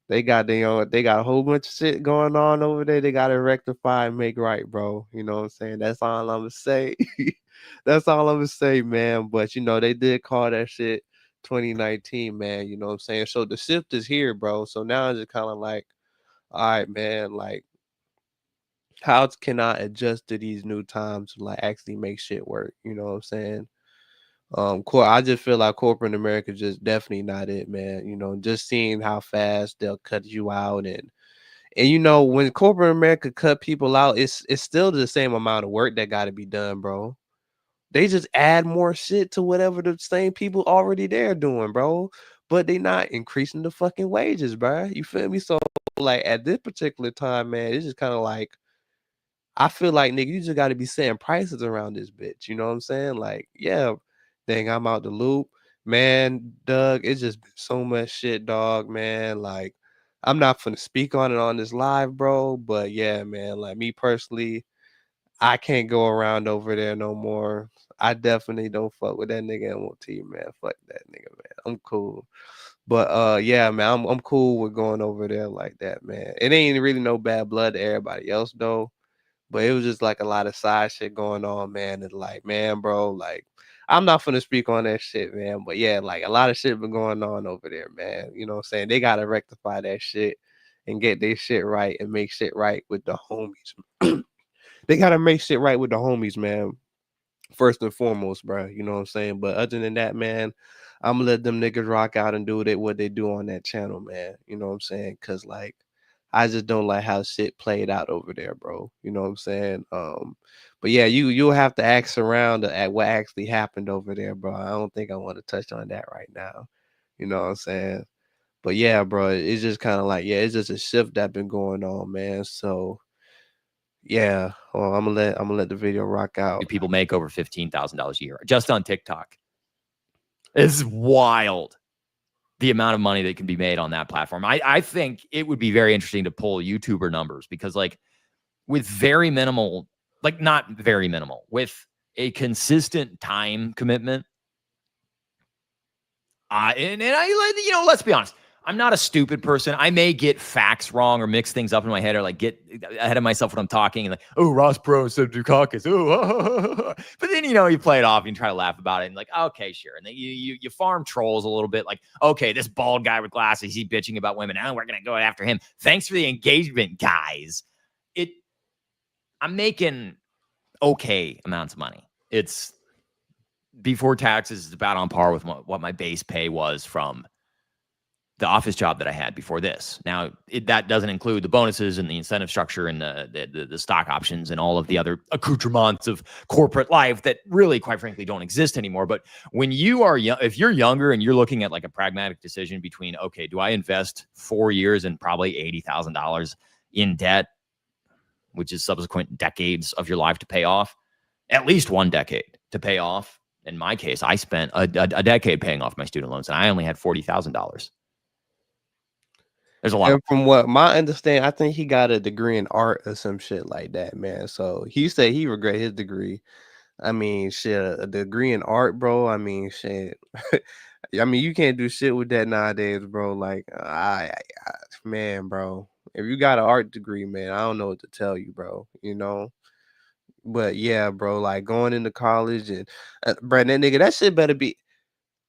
Speaker 4: They got a whole bunch of shit going on over there. They gotta rectify and make right, bro. You know what I'm saying? That's all I'm gonna say. That's all I'm gonna say, man. But you know, they did call that shit 2019, man. You know what I'm saying? So the shift is here, bro. So now it's just kind of like, all right, man, like how can I adjust to these new times to like actually make shit work? You know what I'm saying? I just feel like corporate America just definitely not it, man. You know, just seeing how fast they'll cut you out, and you know, when corporate America cut people out, it's still the same amount of work that got to be done, bro. They just add more shit to whatever the same people already there doing, bro. But they not increasing the fucking wages, bro. You feel me? So like at this particular time, man, it's just kind of like I feel like nigga, you just got to be setting prices around this bitch. You know what I'm saying? Like, yeah, dang, I'm out the loop, man. Doug, it's just been so much shit, dog, man. Like, I'm not finna speak on it on this live, bro. But yeah, man, like me personally, I can't go around over there no more. I definitely don't fuck with that nigga MOT, man. Fuck that nigga, man. I'm cool. But yeah, man, I'm cool with going over there like that, man. It ain't really no bad blood to everybody else though. But it was just like a lot of side shit going on, man. And like, man, bro, like I'm not finna speak on that shit, man. But yeah, like a lot of shit been going on over there, man. You know what I'm saying? They gotta rectify that shit and get their shit right and make shit right with the homies. They gotta make shit right with the homies, man. First and foremost, bro. You know what I'm saying? But other than that, man, I'm gonna let them niggas rock out and do what they do on that channel, man. You know what I'm saying? Cause like I just don't like how shit played out over there, bro. You know what I'm saying? But yeah, you'll have to ask around at what actually happened over there, bro. I don't think I want to touch on that right now. You know what I'm saying? But yeah, bro, it's just kind of like, yeah, it's just a shift that been going on, man. So yeah, well, I'm gonna let the video rock out.
Speaker 5: People make over $15,000 a year just on TikTok. It's wild the amount of money that can be made on that platform. I think it would be very interesting to pull YouTuber numbers because like with very minimal, like not very minimal, with a consistent time commitment. And I, you know, let's be honest. I'm not a stupid person. I may get facts wrong or mix things up in my head or like get ahead of myself when I'm talking and like, oh, Ross Perot said Dukakis. Oh, but then, you know, you play it off and you try to laugh about it and like, okay, sure. And then you farm trolls a little bit like, okay, this bald guy with glasses, he's bitching about women. Now we're going to go after him. Thanks for the engagement, guys. I'm making okay amounts of money. It's before taxes, it's about on par with what my base pay was from the office job that I had before this. Now, that doesn't include the bonuses and the incentive structure and the stock options and all of the other accoutrements of corporate life that really, quite frankly, don't exist anymore. But when you are young, if you're younger and you're looking at like a pragmatic decision between, okay, do I invest 4 years and probably $80,000 in debt, which is subsequent decades of your life to pay off, at least 1 decade to pay off. In my case, I spent a decade paying off my student loans and I only had $40,000. There's a lot.
Speaker 4: And from what my understanding, I think he got a degree in art or some shit like that, man. So he said he regret his degree. I mean, shit, a degree in art, bro. I mean, shit. I mean, you can't do shit with that nowadays, bro. Like, man, bro. If you got an art degree, man, I don't know what to tell you, bro. You know. But yeah, bro. Like going into college and, bro, that nigga, that shit better be,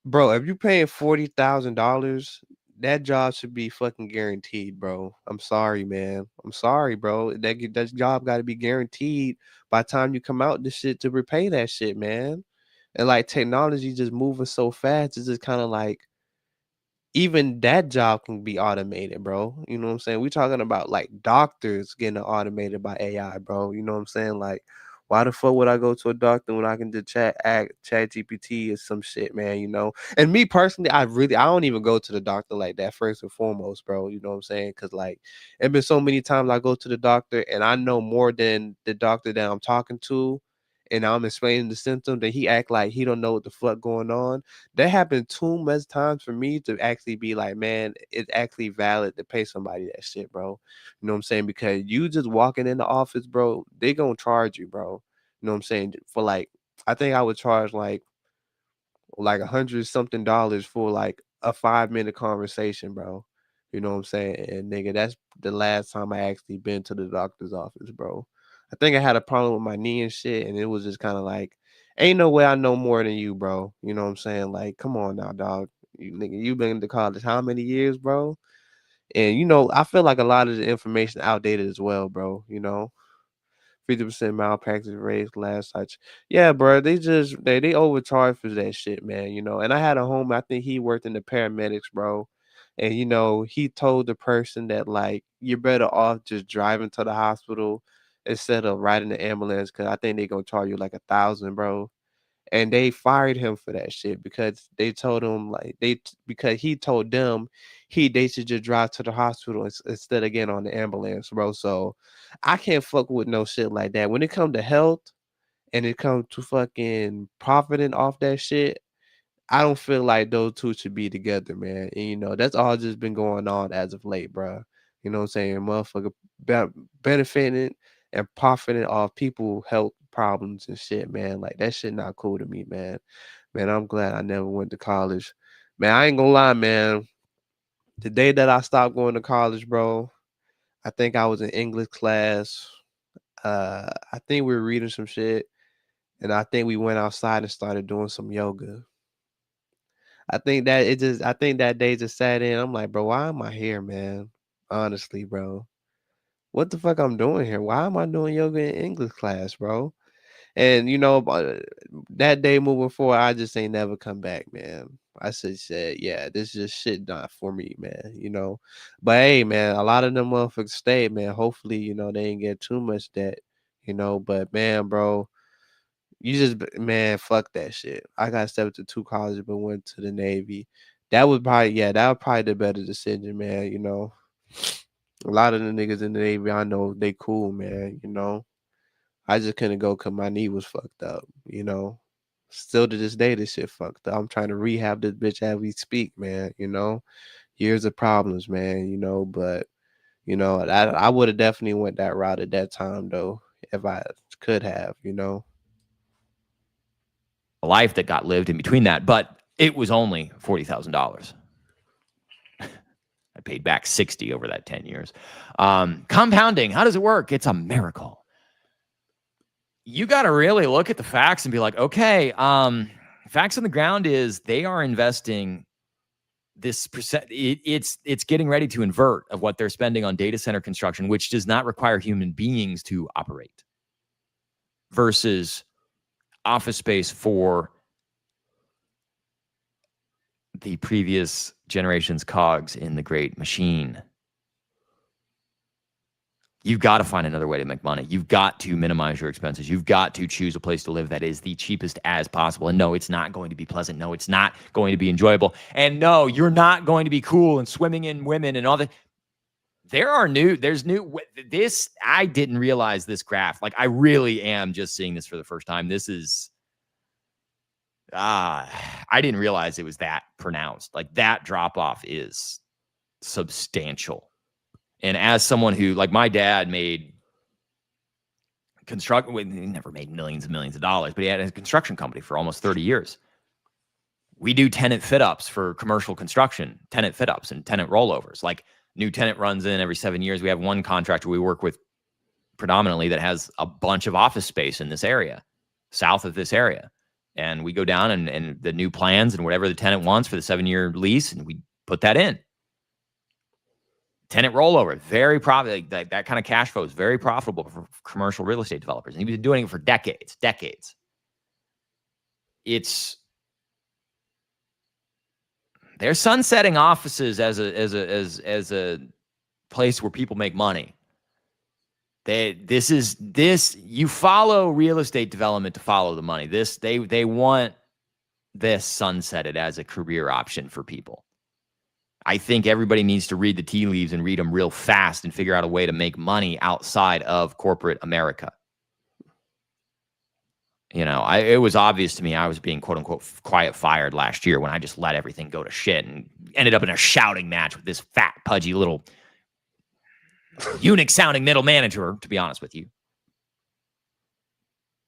Speaker 4: bro. If you paying $40,000. That job should be fucking guaranteed, bro. I'm sorry, man. I'm sorry, bro. That job got to be guaranteed by the time you come out this shit to repay that shit, man. And like technology just moving so fast, it's just kind of like even that job can be automated, bro. You know what I'm saying? We're talking about like doctors getting automated by AI, bro. You know what I'm saying? Like, why the fuck would I go to a doctor when I can just chat GPT or some shit, man? You know. And me personally, I don't even go to the doctor like that first and foremost, bro. You know what I'm saying? Because like, it's been so many times I go to the doctor and I know more than the doctor that I'm talking to, and I'm explaining the symptom that he act like he don't know what the fuck going on. That happened too much times for me to actually be like, man, it's actually valid to pay somebody that shit, bro. You know what I'm saying? Because you just walking in the office, bro, they gonna charge you, bro. You know what I'm saying? For like, I think I would charge like $100 something for like a 5-minute conversation, bro. You know what I'm saying? And nigga, that's the last time I actually been to the doctor's office, bro. I think I had a problem with my knee and shit, and it was just kind of like, ain't no way I know more than you, bro. You know what I'm saying? Like, come on now, dog. You nigga, you been to college how many years, bro? And you know, I feel like a lot of the information outdated as well, bro. You know, 50% malpractice rates last touch. Yeah, bro. They overcharge for that shit, man. You know, and I had a homie, I think he worked in the paramedics, bro. And you know, he told the person that like you're better off just driving to the hospital instead of riding the ambulance, because I think they're gonna charge you like 1,000, bro. And they fired him for that shit because they told him like because he told them they should just drive to the hospital instead of getting on the ambulance, bro. So I can't fuck with no shit like that. When it comes to health and it comes to fucking profiting off that shit, I don't feel like those two should be together, man. And you know, that's all just been going on as of late, bro. You know what I'm saying? Motherfucker benefiting and profiting off people health problems and shit, man. Like that shit not cool to me, man. Man, I'm glad I never went to college. Man, I ain't gonna lie, man. The day that I stopped going to college, bro, I think I was in English class. I think we were reading some shit, and I think we went outside and started doing some yoga. I think that day just sat in. I'm like, bro, why am I here, man? Honestly, bro. What the fuck I'm doing here? Why am I doing yoga in English class, bro? And you know, that day moving forward, I just ain't never come back, man. I said, yeah, this is just shit not for me, man. You know, but hey, man, a lot of them motherfuckers stayed, man. Hopefully, you know, they ain't get too much debt, you know. But man, bro, man, fuck that shit. I got accepted to 2 colleges, but went to the Navy. That was probably the better decision, man. You know, a lot of the niggas in the Navy, I know they cool, man. You know. I just couldn't go because my knee was fucked up, you know. Still to this day, this shit fucked up. I'm trying to rehab this bitch as we speak, man, you know. Years of problems, man, you know, but, you know, I would have definitely went that route at that time, though, if I could have, you know.
Speaker 5: A life that got lived in between that, but it was only $40,000. I paid back 60 over that 10 years. Compounding, how does it work? It's a miracle. You got to really look at the facts and be like, okay, facts on the ground is they are investing this percent. It's getting ready to invert of what they're spending on data center construction, which does not require human beings to operate, versus office space for the previous generation's cogs in the great machine. You've got to find another way to make money. You've got to minimize your expenses. You've got to choose a place to live that is the cheapest as possible. And no, it's not going to be pleasant. No, it's not going to be enjoyable. And no, you're not going to be cool and swimming in women and all that. I didn't realize this graph. Like, I really am just seeing this for the first time. This is, I didn't realize it was that pronounced. Like, that drop off is substantial. And as someone who, like, my dad made he never made millions and millions of dollars, but he had a construction company for almost 30 years. We do tenant fit ups for commercial construction, tenant fit ups and tenant rollovers. Like, new tenant runs in every 7 years. We have one contractor we work with predominantly that has a bunch of office space in this area, south of this area. And we go down and the new plans and whatever the tenant wants for the 7-year lease, and we put that in. Tenant rollover, very profitable. That kind of cash flow is very profitable for commercial real estate developers. And he's been doing it for decades. They're sunsetting offices as a place where people make money. You follow real estate development to follow the money. They want this sunsetted as a career option for people. I think everybody needs to read the tea leaves and read them real fast and figure out a way to make money outside of corporate America. You know, it was obvious to me I was being, quote unquote, quiet fired last year when I just let everything go to shit and ended up in a shouting match with this fat, pudgy little eunuch sounding middle manager, to be honest with you,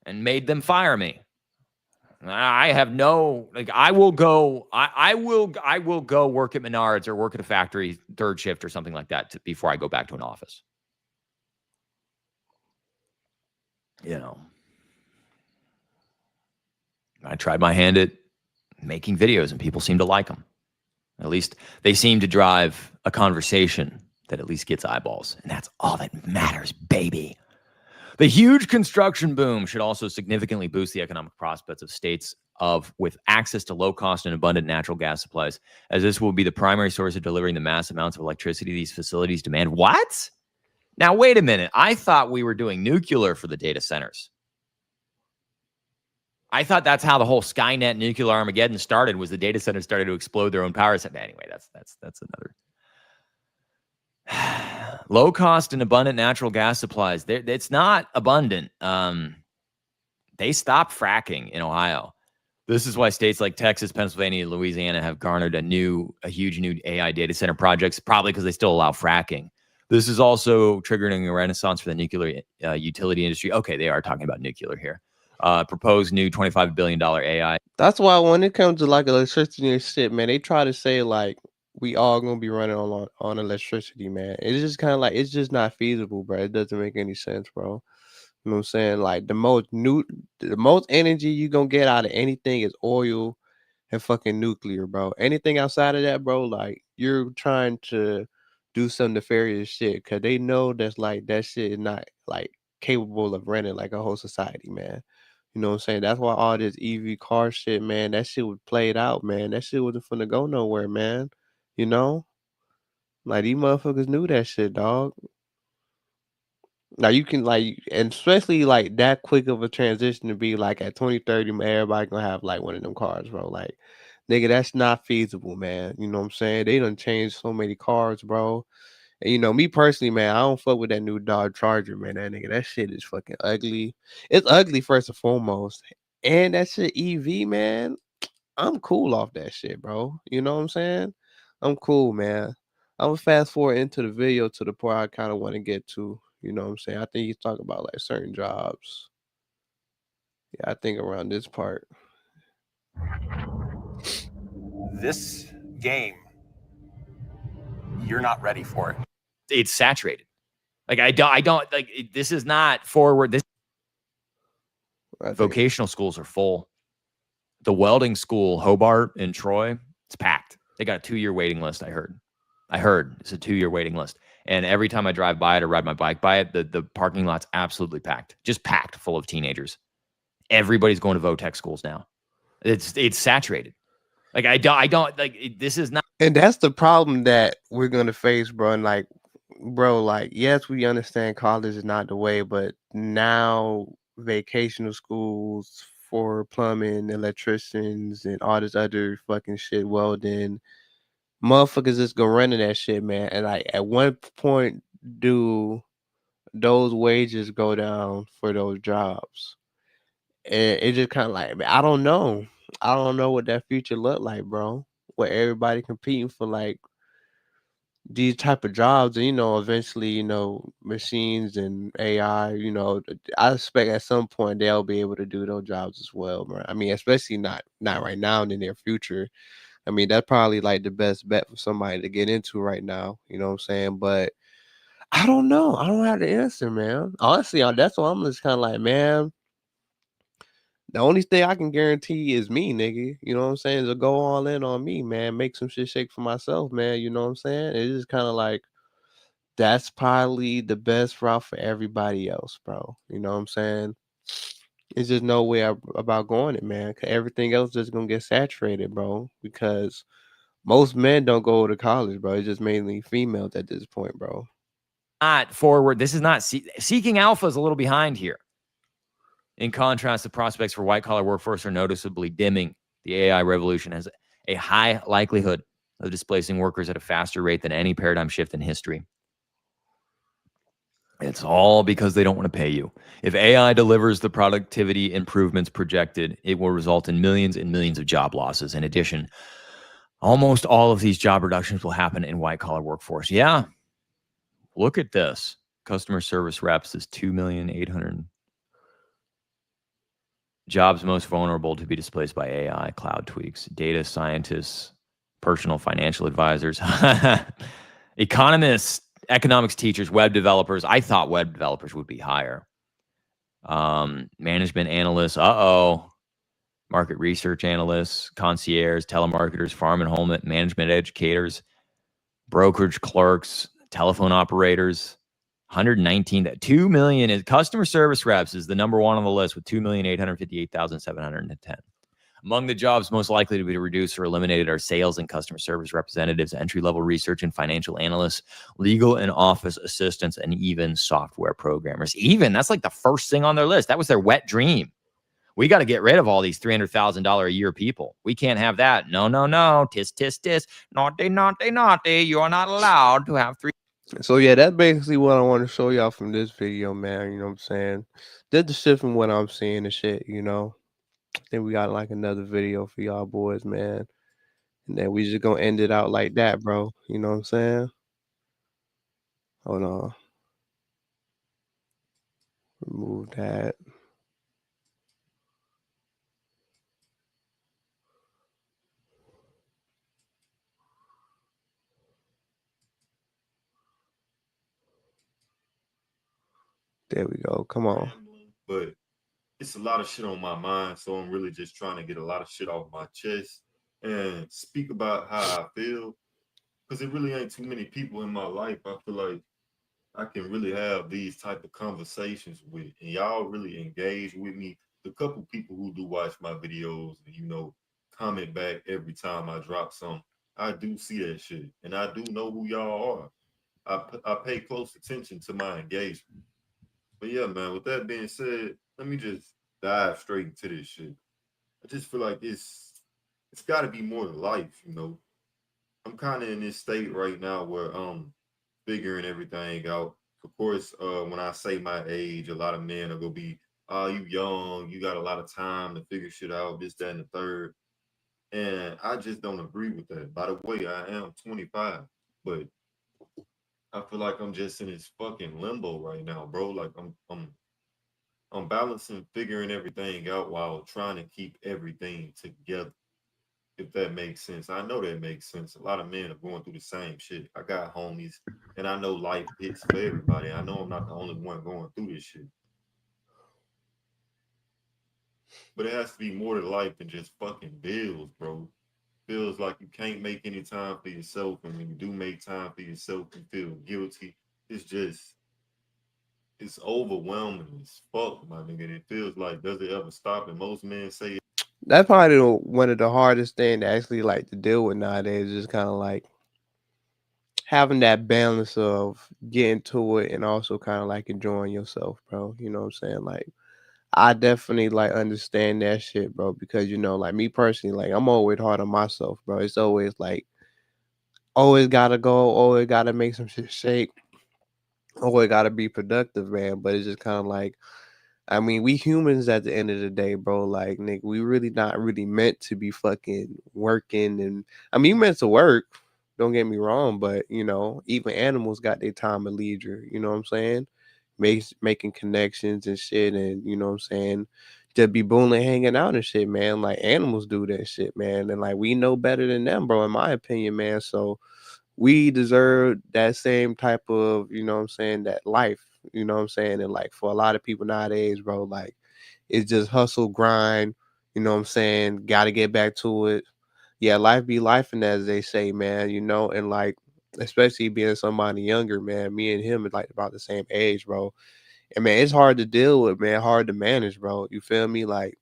Speaker 5: and made them fire me. I have no, like, I will go work at Menards or work at a factory third shift or something like that before I go back to an office. You know, I tried my hand at making videos and people seem to like them. At least they seem to drive a conversation that at least gets eyeballs. And that's all that matters, baby. The huge construction boom should also significantly boost the economic prospects of states with access to low-cost and abundant natural gas supplies, as this will be the primary source of delivering the mass amounts of electricity these facilities demand. What? Now, wait a minute. I thought we were doing nuclear for the data centers. I thought that's how the whole Skynet nuclear Armageddon started, was the data centers started to explode their own power set. Anyway, that's another... Low cost and abundant natural gas supplies. It's not abundant. They stopped fracking in Ohio. This is why states like Texas, Pennsylvania, and Louisiana have garnered a huge new AI data center projects, probably because they still allow fracking. This is also triggering a renaissance for the nuclear utility industry. Okay, they are talking about nuclear here. Proposed new $25 billion AI.
Speaker 4: That's why when it comes to like electricity and shit, man, they try to say like we all gonna be running on electricity, man. It's just kind of like, it's just not feasible, bro. It doesn't make any sense, bro. You know what I'm saying? Like the most energy you gonna get out of anything is oil and fucking nuclear, bro. Anything outside of that, bro, like you're trying to do some nefarious shit because they know that's like that shit is not like capable of running like a whole society, man. You know what I'm saying? That's why all this EV car shit, man, that shit was played out, man. That shit wasn't finna go nowhere, man. You know? Like, these motherfuckers knew that shit, dog. Now, you can, like, and especially, like, that quick of a transition to be, like, at 2030, everybody gonna have, like, one of them cars, bro. Like, nigga, that's not feasible, man. You know what I'm saying? They done changed so many cars, bro. And, you know, me personally, man, I don't fuck with that new Dodge Charger, man. That nigga, that shit is fucking ugly. It's ugly, first and foremost. And that shit EV, man, I'm cool off that shit, bro. You know what I'm saying? I'm cool, man. I'm gonna fast forward into the video to the part I kind of want to get to. You know what I'm saying? I think he's talking about like certain jobs. Yeah, I think around this part.
Speaker 9: This game, you're not ready for it.
Speaker 5: It's saturated. Like I don't like this is not forward. This vocational schools are full. The welding school, Hobart in Troy, it's packed. They got a 2-year waiting list. I heard it's a 2-year waiting list. And every time I drive by it or ride my bike by it, the parking lot's absolutely packed, just packed full of teenagers. Everybody's going to Votech schools now. It's saturated. Like I don't like this is not.
Speaker 4: And that's the problem that we're gonna face, bro. And like, bro, like, yes, we understand college is not the way, but now vacational schools for plumbing, electricians, and all this other fucking shit, welding, motherfuckers just go running that shit, man. And like, at one point, do those wages go down for those jobs? And it just kind of like, I don't know. I don't know what that future look like, bro. Where everybody competing for like these type of jobs, and eventually, machines and AI, I expect at some point they'll be able to do those jobs as well, bro. I mean, especially not right now, in the near future. I mean, that's probably like the best bet for somebody to get into right now. You know what I'm saying? But I don't know. I don't have the answer, man. Honestly, that's why I'm just kind of like, man. The only thing I can guarantee is me, nigga. You know what I'm saying? To go all in on me, man. Make some shit shake for myself, man. You know what I'm saying? It's just kind of like that's probably the best route for everybody else, bro. You know what I'm saying? It's just no way about going it, man. 'Cause everything else just gonna get saturated, bro. Because most men don't go to college, bro. It's just mainly females at this point, bro.
Speaker 5: Not forward. This is not seeking alpha is a little behind here. In contrast, the prospects for white-collar workforce are noticeably dimming. The AI revolution has a high likelihood of displacing workers at a faster rate than any paradigm shift in history. It's all because they don't want to pay you. If AI delivers the productivity improvements projected, it will result in millions and millions of job losses. In addition, almost all of these job reductions will happen in white-collar workforce. Yeah. Look at this. Customer service reps is 2,800,000. Jobs most vulnerable to be displaced by AI, cloud tweaks, data scientists, personal financial advisors, economists, economics teachers, web developers. I thought web developers would be higher. Management analysts, market research analysts, concierge, telemarketers, farm and home management educators, brokerage clerks, telephone operators. 119, 2 million is customer service reps is the number one on the list with 2,858,710. Among the jobs most likely to be reduced or eliminated are sales and customer service representatives, entry-level research and financial analysts, legal and office assistants, and even software programmers. Even that's like the first thing on their list. That was their wet dream. We got to get rid of all these $300,000 a year people. We can't have that. No. Tis. Naughty. You are not allowed to have 3.
Speaker 4: So yeah, that's basically what I want to show y'all from this video, man. You know what I'm saying? Did the shit from what I'm seeing and shit, I think we got like another video for y'all boys, man. And then we just gonna end it out like that, bro. You know what I'm saying? Hold on. Remove that. There we go. Come on.
Speaker 10: But it's a lot of shit on my mind, so I'm really just trying to get a lot of shit off my chest and speak about how I feel, because it really ain't too many people in my life I feel like I can really have these type of conversations with, and y'all really engage with me. The couple people who do watch my videos and comment back every time I drop something, I do see that shit, and I do know who y'all are. I pay close attention to my engagement. But yeah, man, with that being said, let me just dive straight into this shit. I just feel like it's got to be more to life, I'm kind of in this state right now where I'm figuring everything out. Of course, when I say my age, a lot of men are gonna be, "Oh, you young, you got a lot of time to figure shit out, this, that, and the third." And I just don't agree with that. By the way, I am 25, but I feel like I'm just in this fucking limbo right now, bro. Like I'm balancing figuring everything out while trying to keep everything together. If that makes sense. I know that makes sense. A lot of men are going through the same shit. I got homies, and I know life hits for everybody. I know I'm not the only one going through this shit. But it has to be more to life than just fucking bills, bro. Feels like you can't make any time for yourself, and when you do make time for yourself, you feel guilty. It's overwhelming as fuck, my nigga. It feels like, does it ever stop? And most men say
Speaker 4: That's probably one of the hardest thing to actually like to deal with nowadays. Just kind of like having that balance of getting to it and also kind of like enjoying yourself, bro. You know what I'm saying? Like I definitely like understand that shit, bro, because like me personally, like I'm always hard on myself, bro. It's always like always gotta go, always gotta make some shit shake, always gotta be productive, man. But it's just kind of like, I mean, we humans at the end of the day, bro. Like, Nick, we really not really meant to be fucking working, and I mean, you meant to work. Don't get me wrong, but even animals got their time of leisure. You know what I'm saying? Making connections and shit, and you know what I'm saying. Just be bullying, hanging out and shit, man. Like animals do that shit, man, and like we know better than them, bro. In my opinion, man. So we deserve that same type of, what I'm saying, that life, what I'm saying? And like for a lot of people nowadays, bro, like it's just hustle, grind, what I'm saying? Gotta get back to it. Yeah, life be life, and as they say, man, and like especially being somebody younger, man, me and him is like about the same age, bro. And man, it's hard to deal with, man, hard to manage, bro. You feel me? Like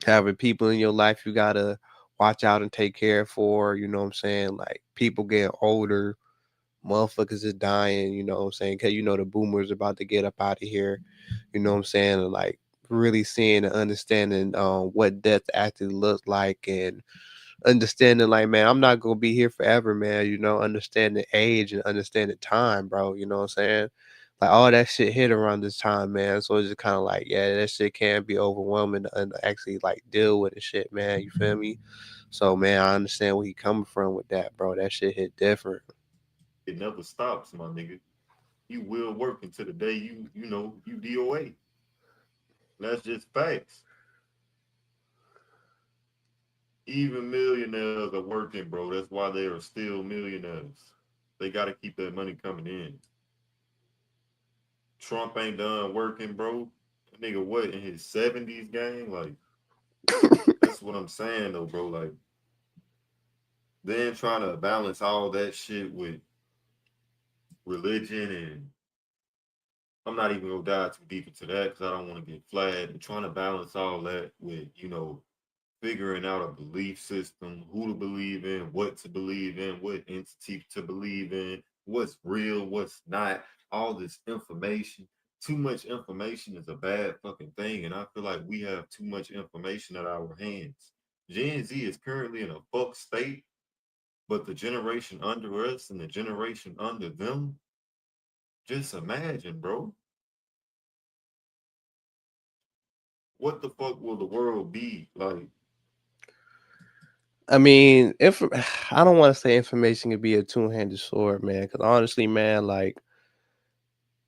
Speaker 4: having people in your life you gotta watch out and take care for, you know what I'm saying? Like people getting older, motherfuckers is dying, you know what I'm saying? Cause the boomers about to get up out of here, you know what I'm saying? And like really seeing and understanding what death actually looks like, and understanding like, man, I'm not gonna be here forever, man, understanding age and understanding time, bro, you know what I'm saying? Like all that shit hit around this time, man. So it's just kind of like, yeah, that shit can be overwhelming and actually like deal with the shit, man. You feel me? So man, I understand where he coming from with that, bro. That shit hit different.
Speaker 10: It never stops, my nigga. You will work until the day you DOA. That's just facts. Even millionaires are working, bro. That's why they are still millionaires. They got to keep that money coming in. Trump ain't done working, bro. Nigga, what, in his 70s, gang? Like, that's what I'm saying, though, bro. Like, then trying to balance all that shit with religion, and I'm not even gonna dive too deep into that because I don't want to get flagged. And trying to balance all that with, figuring out a belief system, who to believe in, what entity to believe in, what's real, what's not, all this information. Too much information is a bad fucking thing. And I feel like we have too much information at our hands. Gen Z is currently in a fuck state, but the generation under us and the generation under them, just imagine, bro. What the fuck will the world be like?
Speaker 4: I mean, if I don't want to say information could be a two-handed sword, man, because honestly, man, like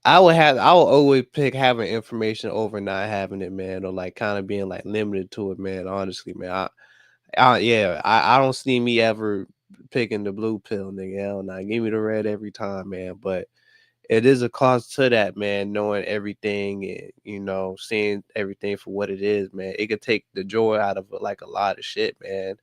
Speaker 4: I would always pick having information over not having it, man, or like kind of being like limited to it, man. Honestly, man, I don't see me ever picking the blue pill, nigga. Hell nah, give me the red every time, man. But it is a cost to that, man. Knowing everything and seeing everything for what it is, man. It could take the joy out of like a lot of shit, man.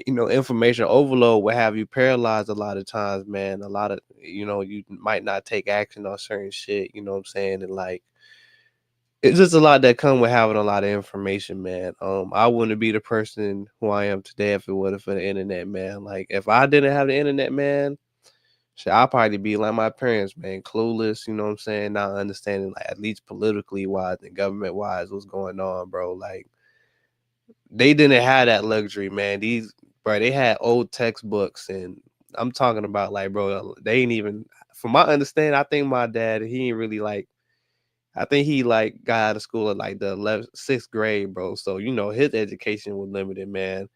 Speaker 4: Information overload will have you paralyzed a lot of times, man. A lot of, you might not take action on certain shit, you know what I'm saying? And like, it's just a lot that come with having a lot of information, man. I wouldn't be the person who I am today if it wasn't for the internet, man. Like, if I didn't have the internet, man, shit, I'd probably be like my parents, man, clueless, you know what I'm saying? Not understanding, like, at least politically wise and government wise, what's going on, bro. Like, they didn't have that luxury, man. Bro, they had old textbooks, and I'm talking about like, bro, they ain't even. From my understanding, I think my dad, he ain't really like. I think he like got out of school at like the 6th grade, bro. So his education was limited, man.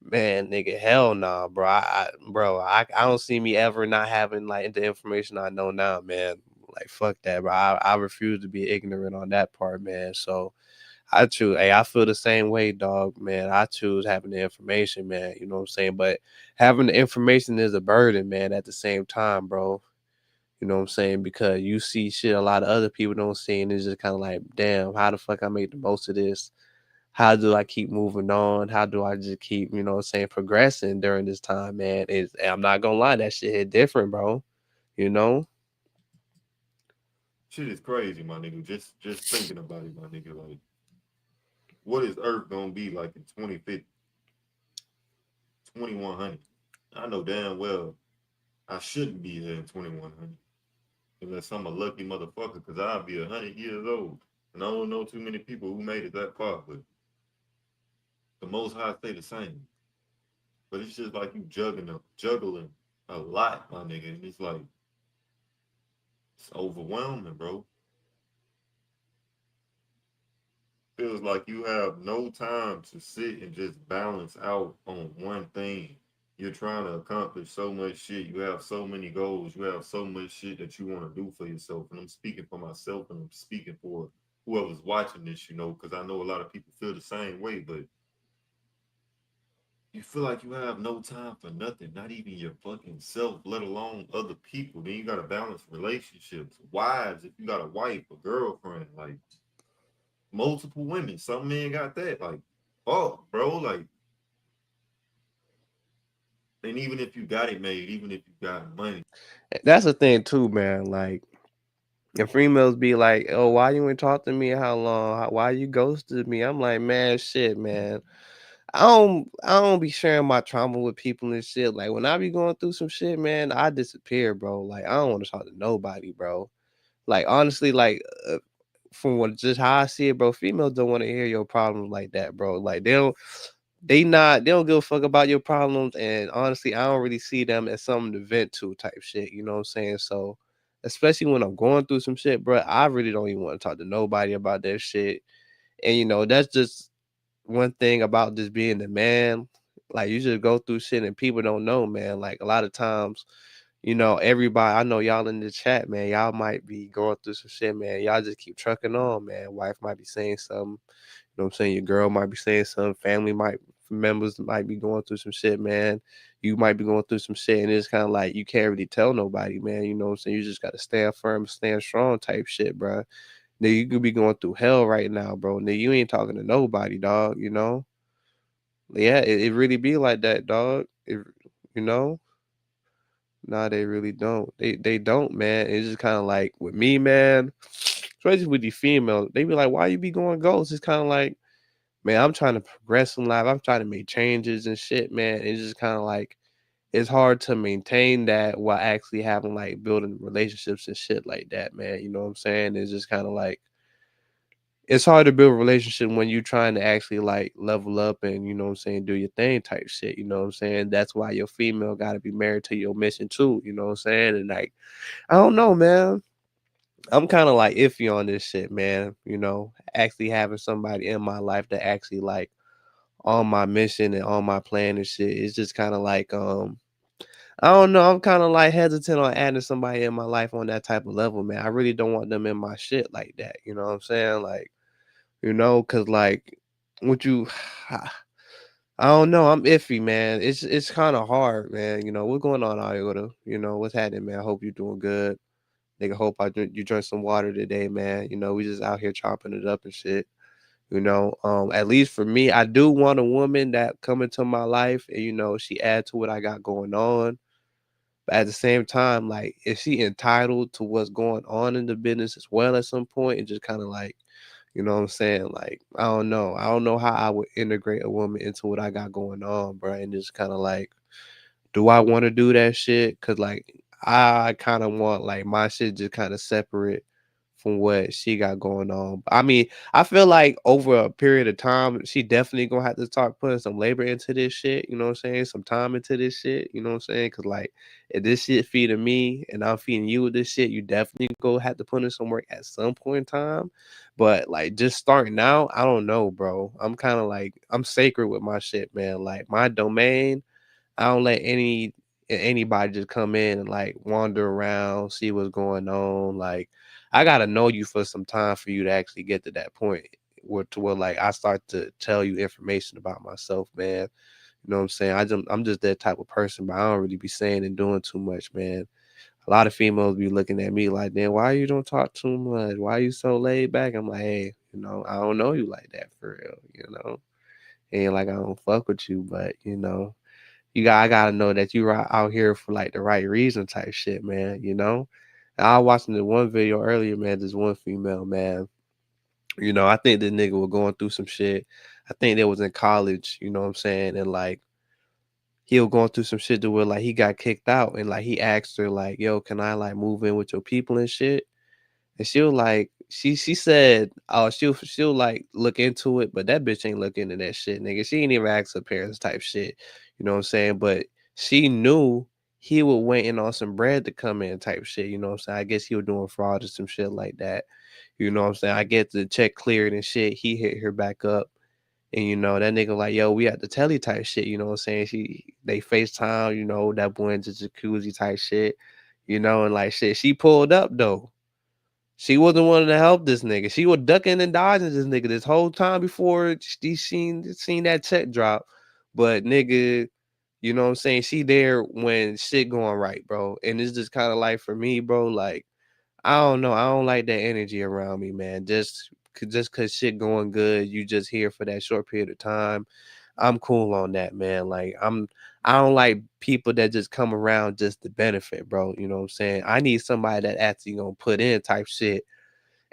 Speaker 4: Man, nigga, hell nah, bro. I don't see me ever not having like the information I know now, man. Like fuck that, bro. I refuse to be ignorant on that part, man. So I choose. Hey, I feel the same way, dog, man. I choose having the information, man. You know what I'm saying? But having the information is a burden, man, at the same time, bro. You know what I'm saying? Because you see shit a lot of other people don't see, and it's just kind of like, damn, how the fuck I make the most of this? How do I keep moving on? How do I just keep, what I'm saying, progressing during this time, man? I'm not gonna lie, that shit hit different, bro. You know?
Speaker 10: Shit is crazy, my nigga. Just thinking about it, my nigga. Like, what is Earth gonna be like in 2050, 2100? I know damn well I shouldn't be here in 2100 unless I'm a lucky motherfucker, because I'll be 100 years old. And I don't know too many people who made it that far, but the Most High stay the same. But it's just like you juggling a lot, my nigga. And it's like, it's overwhelming, bro. Feels like you have no time to sit and just balance out on one thing. You're trying to accomplish so much shit. You have so many goals. You have so much shit that you want to do for yourself. And I'm speaking for myself, and I'm speaking for whoever's watching this, you know, because I know a lot of people feel the same way, but you feel like you have no time for nothing, not even your fucking self, let alone other people. Then you got to balance relationships, wives, if you got a wife, a girlfriend, like multiple women. Some men got that. Like, fuck, bro. Like, and even if you got it made, even if you got money.
Speaker 4: That's the thing too, man. Like, and females be like, "Oh, why you ain't talk to me? How long? Why you ghosted me?" I'm like, man, shit, man. I don't be sharing my trauma with people and shit. Like when I be going through some shit, man, I disappear, bro. Like I don't want to talk to nobody, bro. Like honestly, like from what just how I see it, bro, females don't want to hear your problems like that, bro. Like they don't give a fuck about your problems, and honestly, I don't really see them as something to vent to type shit. You know what I'm saying? So, especially when I'm going through some shit, bro, I really don't even want to talk to nobody about that shit. And that's just one thing about just being a man. Like you just go through shit and people don't know, man. Like a lot of times, everybody, I know y'all in the chat, man, y'all might be going through some shit, man. Y'all just keep trucking on, man. Wife might be saying something, what I'm saying? Your girl might be saying something, members might be going through some shit, man. You might be going through some shit, and it's kind of like you can't really tell nobody, man. You know what I'm saying? You just gotta stand firm, stand strong type shit, bro. Nigga, you could be going through hell right now, bro. Nigga, you ain't talking to nobody, dog, Yeah, it really be like that, dog. You know? Nah, they really don't. They don't, man. It's just kind of like with me, man. Especially with the female, they be like, "Why you be going ghost?" It's kind of like, man, I'm trying to progress in life. I'm trying to make changes and shit, man. It's just kind of like it's hard to maintain that while actually having like building relationships and shit like that, man. You know what I'm saying? It's just kind of like it's hard to build a relationship when you're trying to actually like level up and you know what I'm saying, do your thing type shit. You know what I'm saying? That's why your female gotta be married to your mission too, you know what I'm saying? And like, I don't know, man. I'm kind of like iffy on this shit, man. Actually having somebody in my life that actually like on my mission and on my plan and shit. It's just kind of like I don't know. I'm kind of like hesitant on adding somebody in my life on that type of level, man. I really don't want them in my shit like that. You know what I'm saying? Like, cause like what you I don't know. I'm iffy, man. It's kind of hard, man. What's going on, Iota? What's happening, man? I hope you're doing good. Nigga, hope you drink some water today, man. We just out here chopping it up and shit. At least for me, I do want a woman that come into my life and she add to what I got going on. But at the same time, like if she entitled to what's going on in the business as well at some point, and just kind of like, you know what I'm saying? Like, I don't know. I don't know how I would integrate a woman into what I got going on, bro. And just kind of like, do I want to do that shit? Cause like I kind of want like my shit just kind of separate from what she got going on. I mean, I feel like over a period of time, she definitely gonna have to start putting some labor into this shit. You know what I'm saying? Some time into this shit. You know what I'm saying? Cause like if this shit feeding me and I'm feeding you with this shit, you definitely go have to put in some work at some point in time. But like just starting out, I don't know, bro. I'm kind of like I'm sacred with my shit, man. Like my domain. I don't let anybody just come in and like wander around, see what's going on. Like I gotta know you for some time for you to actually get to that point where like I start to tell you information about myself, man. You know what I'm saying? I'm just that type of person, but I don't really be saying and doing too much, man. A lot of females be looking at me like, "Then why you don't talk too much? Why you so laid back?" I'm like, "Hey, I don't know you like that for real. Ain't like I don't fuck with you, but I gotta know that you are out here for like the right reason type shit, man. I was watching the one video earlier, man. This one female, man. You know, I think the nigga was going through some shit. I think they was in college, you know what I'm saying? And like he was going through some shit to where like he got kicked out and like he asked her like, yo, can I like move in with your people and shit? And she was like, she said, oh, she'll like look into it, but that bitch ain't looking into that shit, nigga. She ain't even ask her parents type shit. You know what I'm saying? But she knew he was waiting on some bread to come in type shit. You know what I'm saying? I guess he was doing fraud or some shit like that. You know what I'm saying? I get the check cleared and shit. He hit her back up. And you know, that nigga like, yo, we at the telly type shit, you know what I'm saying? They FaceTime, you know, that boy into jacuzzi type shit, you know, and like shit, she pulled up though. She wasn't wanting to help this nigga. She was ducking and dodging this nigga this whole time before she seen that check drop. But nigga, you know what I'm saying? She there when shit going right, bro. And it's just kind of like for me, bro, like I don't know. I don't like that energy around me, man. Just cause shit going good, you just here for that short period of time. I'm cool on that, man. Like I don't like people that just come around just to benefit, bro. You know what I'm saying? I need somebody that actually gonna put in type shit.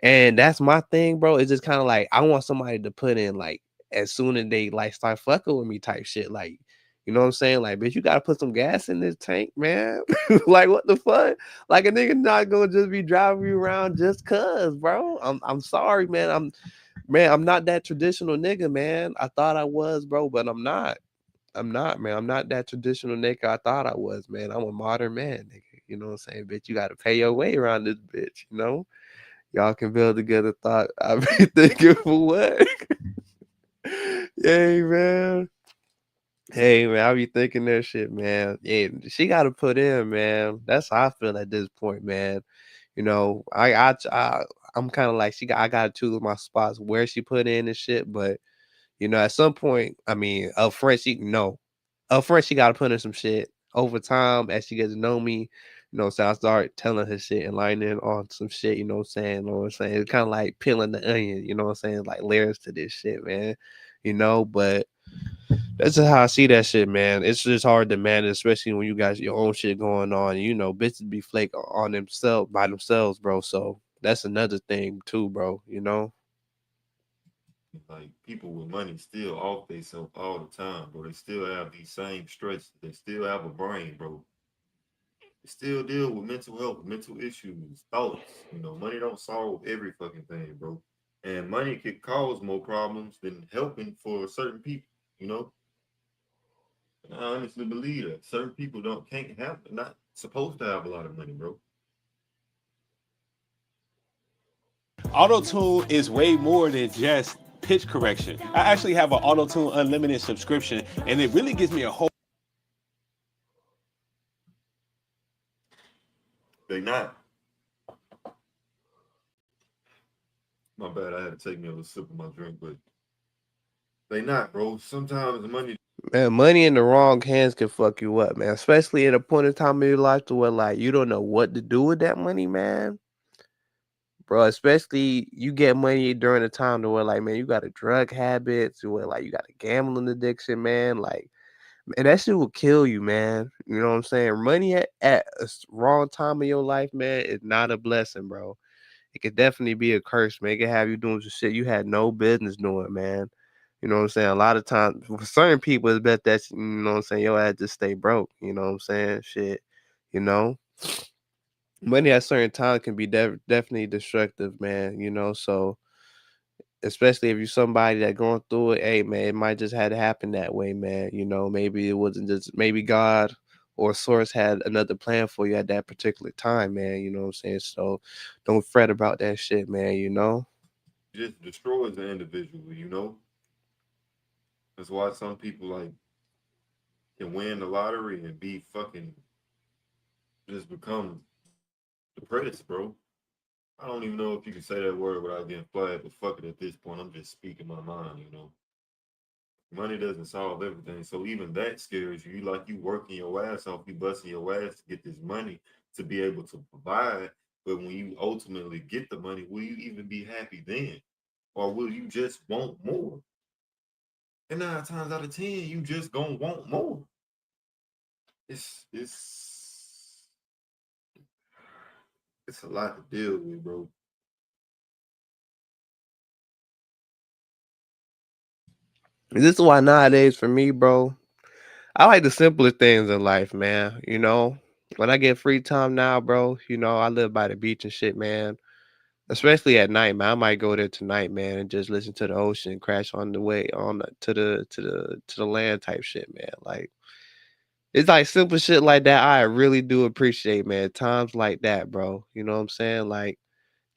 Speaker 4: And that's my thing, bro. It's just kind of like I want somebody to put in like as soon as they like start fucking with me type shit. Like, you know what I'm saying? Like, bitch, you gotta put some gas in this tank, man. Like, what the fuck? Like a nigga not gonna just be driving you around just cuz, bro. I'm sorry, man. I'm not that traditional nigga, man. I thought I was, bro, but I'm not. I'm not, man. I'm not that traditional nigga I thought I was, man. I'm a modern man, nigga. You know what I'm saying? Bitch, you gotta pay your way around this bitch, you know? Y'all can build together thought. I be thinking for what? Hey man. Hey man, I be thinking that shit, man. Yeah, she gotta put in, man. That's how I feel at this point, man. You know, I'm kind of like I gotta choose my spots where she put in and shit, but you know, at some point, I mean, up front, she got to put in some shit over time as she gets to know me. You know, so I start telling her shit and lining on some shit. You know what I'm saying? You know what I'm saying? It's kind of like peeling the onion. You know what I'm saying? Like layers to this shit, man. You know, but that's just how I see that shit, man. It's just hard to manage, especially when you got your own shit going on. You know, bitches be flake on themselves by themselves, bro. So that's another thing too, bro. You know.
Speaker 10: Like people with money still off themselves all the time, bro. They still have these same stresses. They still have a brain, bro. They still deal with mental health, mental issues, thoughts. You know, money don't solve every fucking thing, bro. And money could cause more problems than helping for certain people, you know. And I honestly believe that certain people can't have, not supposed to have a lot of money, bro.
Speaker 8: Auto Tune is way more than just pitch correction. I actually have an Auto Tune Unlimited subscription, and it really gives me a whole.
Speaker 10: They not. My bad. I had to take me a little sip of my drink, but they not, bro. Sometimes money.
Speaker 4: Man, money in the wrong hands can fuck you up, man. Especially at a point in time in your life to where like you don't know what to do with that money, man. Bro, especially you get money during the time to where like, man, you got a drug habit, to where like you got a gambling addiction, man. Like, man, that shit will kill you, man. You know what I'm saying? Money at wrong time in your life, man, is not a blessing, bro. It could definitely be a curse, man. It could have you doing some shit you had no business doing, man. You know what I'm saying? A lot of times for certain people, it's best that you know what I'm saying, your ass just stay broke. You know what I'm saying? Shit. You know? Money at certain times can be definitely destructive, man. You know, so especially if you're somebody that going through it, hey man, it might just had to happen that way, man. You know, maybe it wasn't just maybe God or source had another plan for you at that particular time, man. You know what I'm saying? So don't fret about that shit, man, you know?
Speaker 10: Just destroys the individual, you know? That's why some people like can win the lottery and be fucking just become depressed, bro. I don't even know if you can say that word without getting flagged, but fuck it at this point. I'm just speaking my mind, you know. Money doesn't solve everything. So even that scares you. Like you working your ass off, you busting your ass to get this money to be able to provide. But when you ultimately get the money, will you even be happy then? Or will you just want more? And 9 times out of 10, you just gonna want more. It's it's a lot to deal with, bro.
Speaker 4: This is why nowadays for me, bro, I like the simplest things in life, man. You know, when I get free time now, bro, you know, I live by the beach and shit, man. Especially at night, man. I might go there tonight, man, and just listen to the ocean crash on the way on to the land type shit, man. Like it's like simple shit like that. I really do appreciate, man. Times like that, bro. You know what I'm saying? Like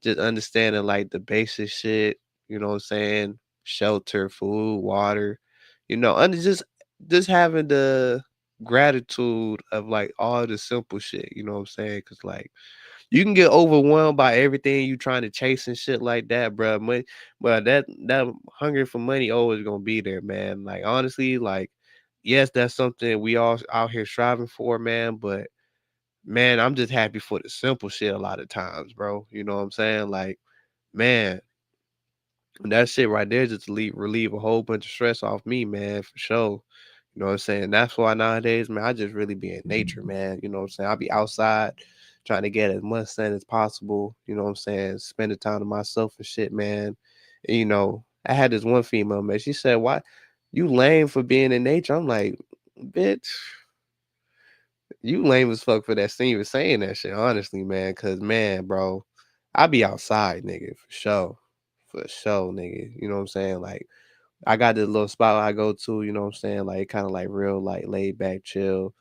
Speaker 4: just understanding like the basic shit. You know what I'm saying? Shelter, food, water. You know, and just having the gratitude of like all the simple shit. You know what I'm saying? Because like you can get overwhelmed by everything you trying to chase and shit like that, bro. But that hunger for money always gonna be there, man. Like honestly, like yes, that's something we all out here striving for, man. But man, I'm just happy for the simple shit a lot of times, bro. You know what I'm saying? Like, man, that shit right there just relieve a whole bunch of stress off me, man, for sure. You know what I'm saying? That's why nowadays, man, I just really be in nature, man. You know what I'm saying? I'll be outside trying to get as much sun as possible. You know what I'm saying? Spending time to myself and shit, man. And, you know, I had this one female, man. She said, "Why you lame for being in nature?" I'm like, bitch, you lame as fuck for that scene for saying that shit, honestly, man. Cause man, bro, I be outside, nigga, for sure. For sure, nigga. You know what I'm saying? Like I got this little spot I go to, you know what I'm saying? Like kind of like real like laid back chill.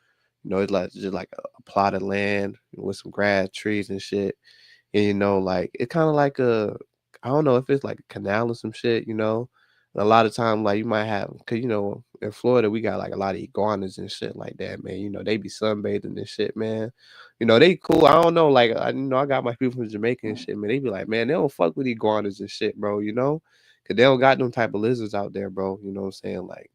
Speaker 4: You know, it's like just like a plot of land with some grass, trees and shit. And you know, like it's kind of like I don't know if it's like a canal or some shit, you know. And a lot of time, like you might have, cause you know, in Florida we got like a lot of iguanas and shit like that, man. You know, they be sunbathing and shit, man. You know, they cool. I don't know, like I got my people from Jamaica and shit, man. They be like, man, they don't fuck with iguanas and shit, bro. You know, cause they don't got them type of lizards out there, bro. You know what I'm saying? Like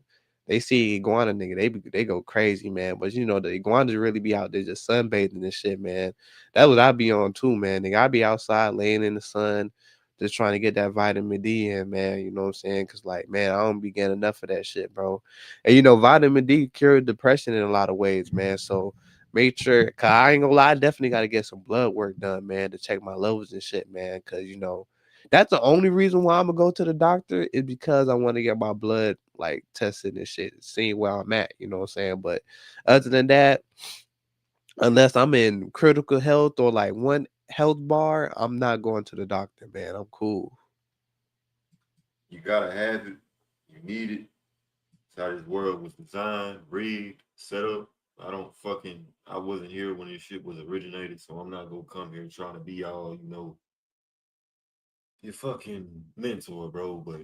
Speaker 4: they see iguana nigga, they go crazy, man. But you know, the iguanas really be out there just sunbathing and shit, man. That's what I be on too, man. Nigga, I be outside laying in the sun, just trying to get that vitamin D in, man. You know what I'm saying? Cause like, man, I don't be getting enough of that shit, bro. And you know, vitamin D cure depression in a lot of ways, man. So make sure, cause I ain't gonna lie, I definitely gotta get some blood work done, man, to check my levels and shit, man. Cause you know, that's the only reason why I'm gonna go to the doctor is because I want to get my blood like tested and shit, seeing where I'm at. You know what I'm saying? But other than that, unless I'm in critical health or like one health bar, I'm not going to the doctor, man. I'm cool.
Speaker 10: You gotta have it. You need it. It's how this world was designed, rigged, set up. I wasn't here when this shit was originated, so I'm not gonna come here trying to be all, your fucking mentor, bro. But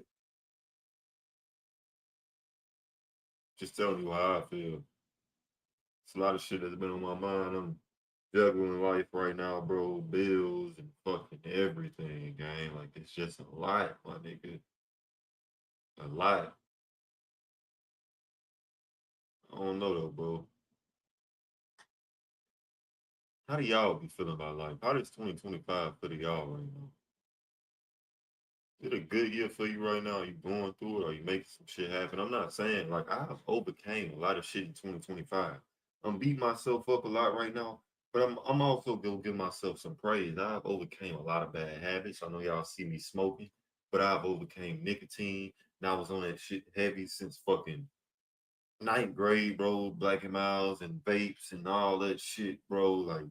Speaker 10: just telling you how I feel. It's a lot of shit that's been on my mind. I'm juggling life right now, bro. Bills and fucking everything, gang. Like it's just a lot, my nigga. A lot. I don't know though, bro. How do y'all be feeling about life? How does 2025 feel to y'all right now? Is it a good year for you right now? Are you going through it? Are you making some shit happen? I'm not saying like I've overcame a lot of shit in 2025. I'm beating myself up a lot right now, but I'm also gonna give myself some praise. I've overcame a lot of bad habits. I know y'all see me smoking, but I've overcame nicotine. And I was on that shit heavy since fucking ninth grade, bro. Black and Miles and vapes and all that shit, bro. Like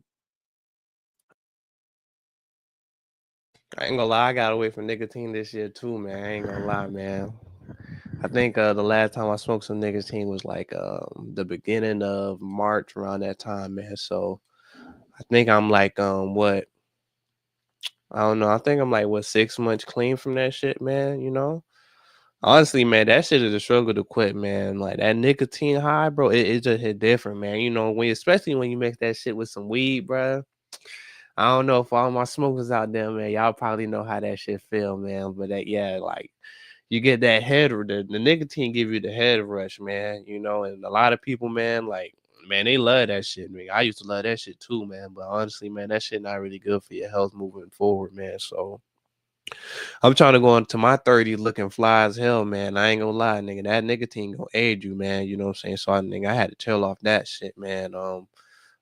Speaker 4: I ain't gonna lie, I got away from nicotine this year too, man. I ain't gonna lie, man. I think the last time I smoked some nicotine was like the beginning of March around that time, man. So I think I'm like what I don't know. I think I'm like what 6 months clean from that shit, man. You know, honestly, man, that shit is a struggle to quit, man. Like that nicotine high, bro, it just hit different, man. You know, especially when you mix that shit with some weed, bro. I don't know if all my smokers out there, man, y'all probably know how that shit feel, man. But that, yeah, like you get that the nicotine give you the head rush, man. You know, and a lot of people, man, like man, they love that shit, man. I used to love that shit too, man. But honestly, man, that shit not really good for your health moving forward, man. So I'm trying to go into my 30s looking fly as hell, man. I ain't gonna lie, nigga. That nicotine gonna aid you, man. You know what I'm saying? So I had to chill off that shit, man.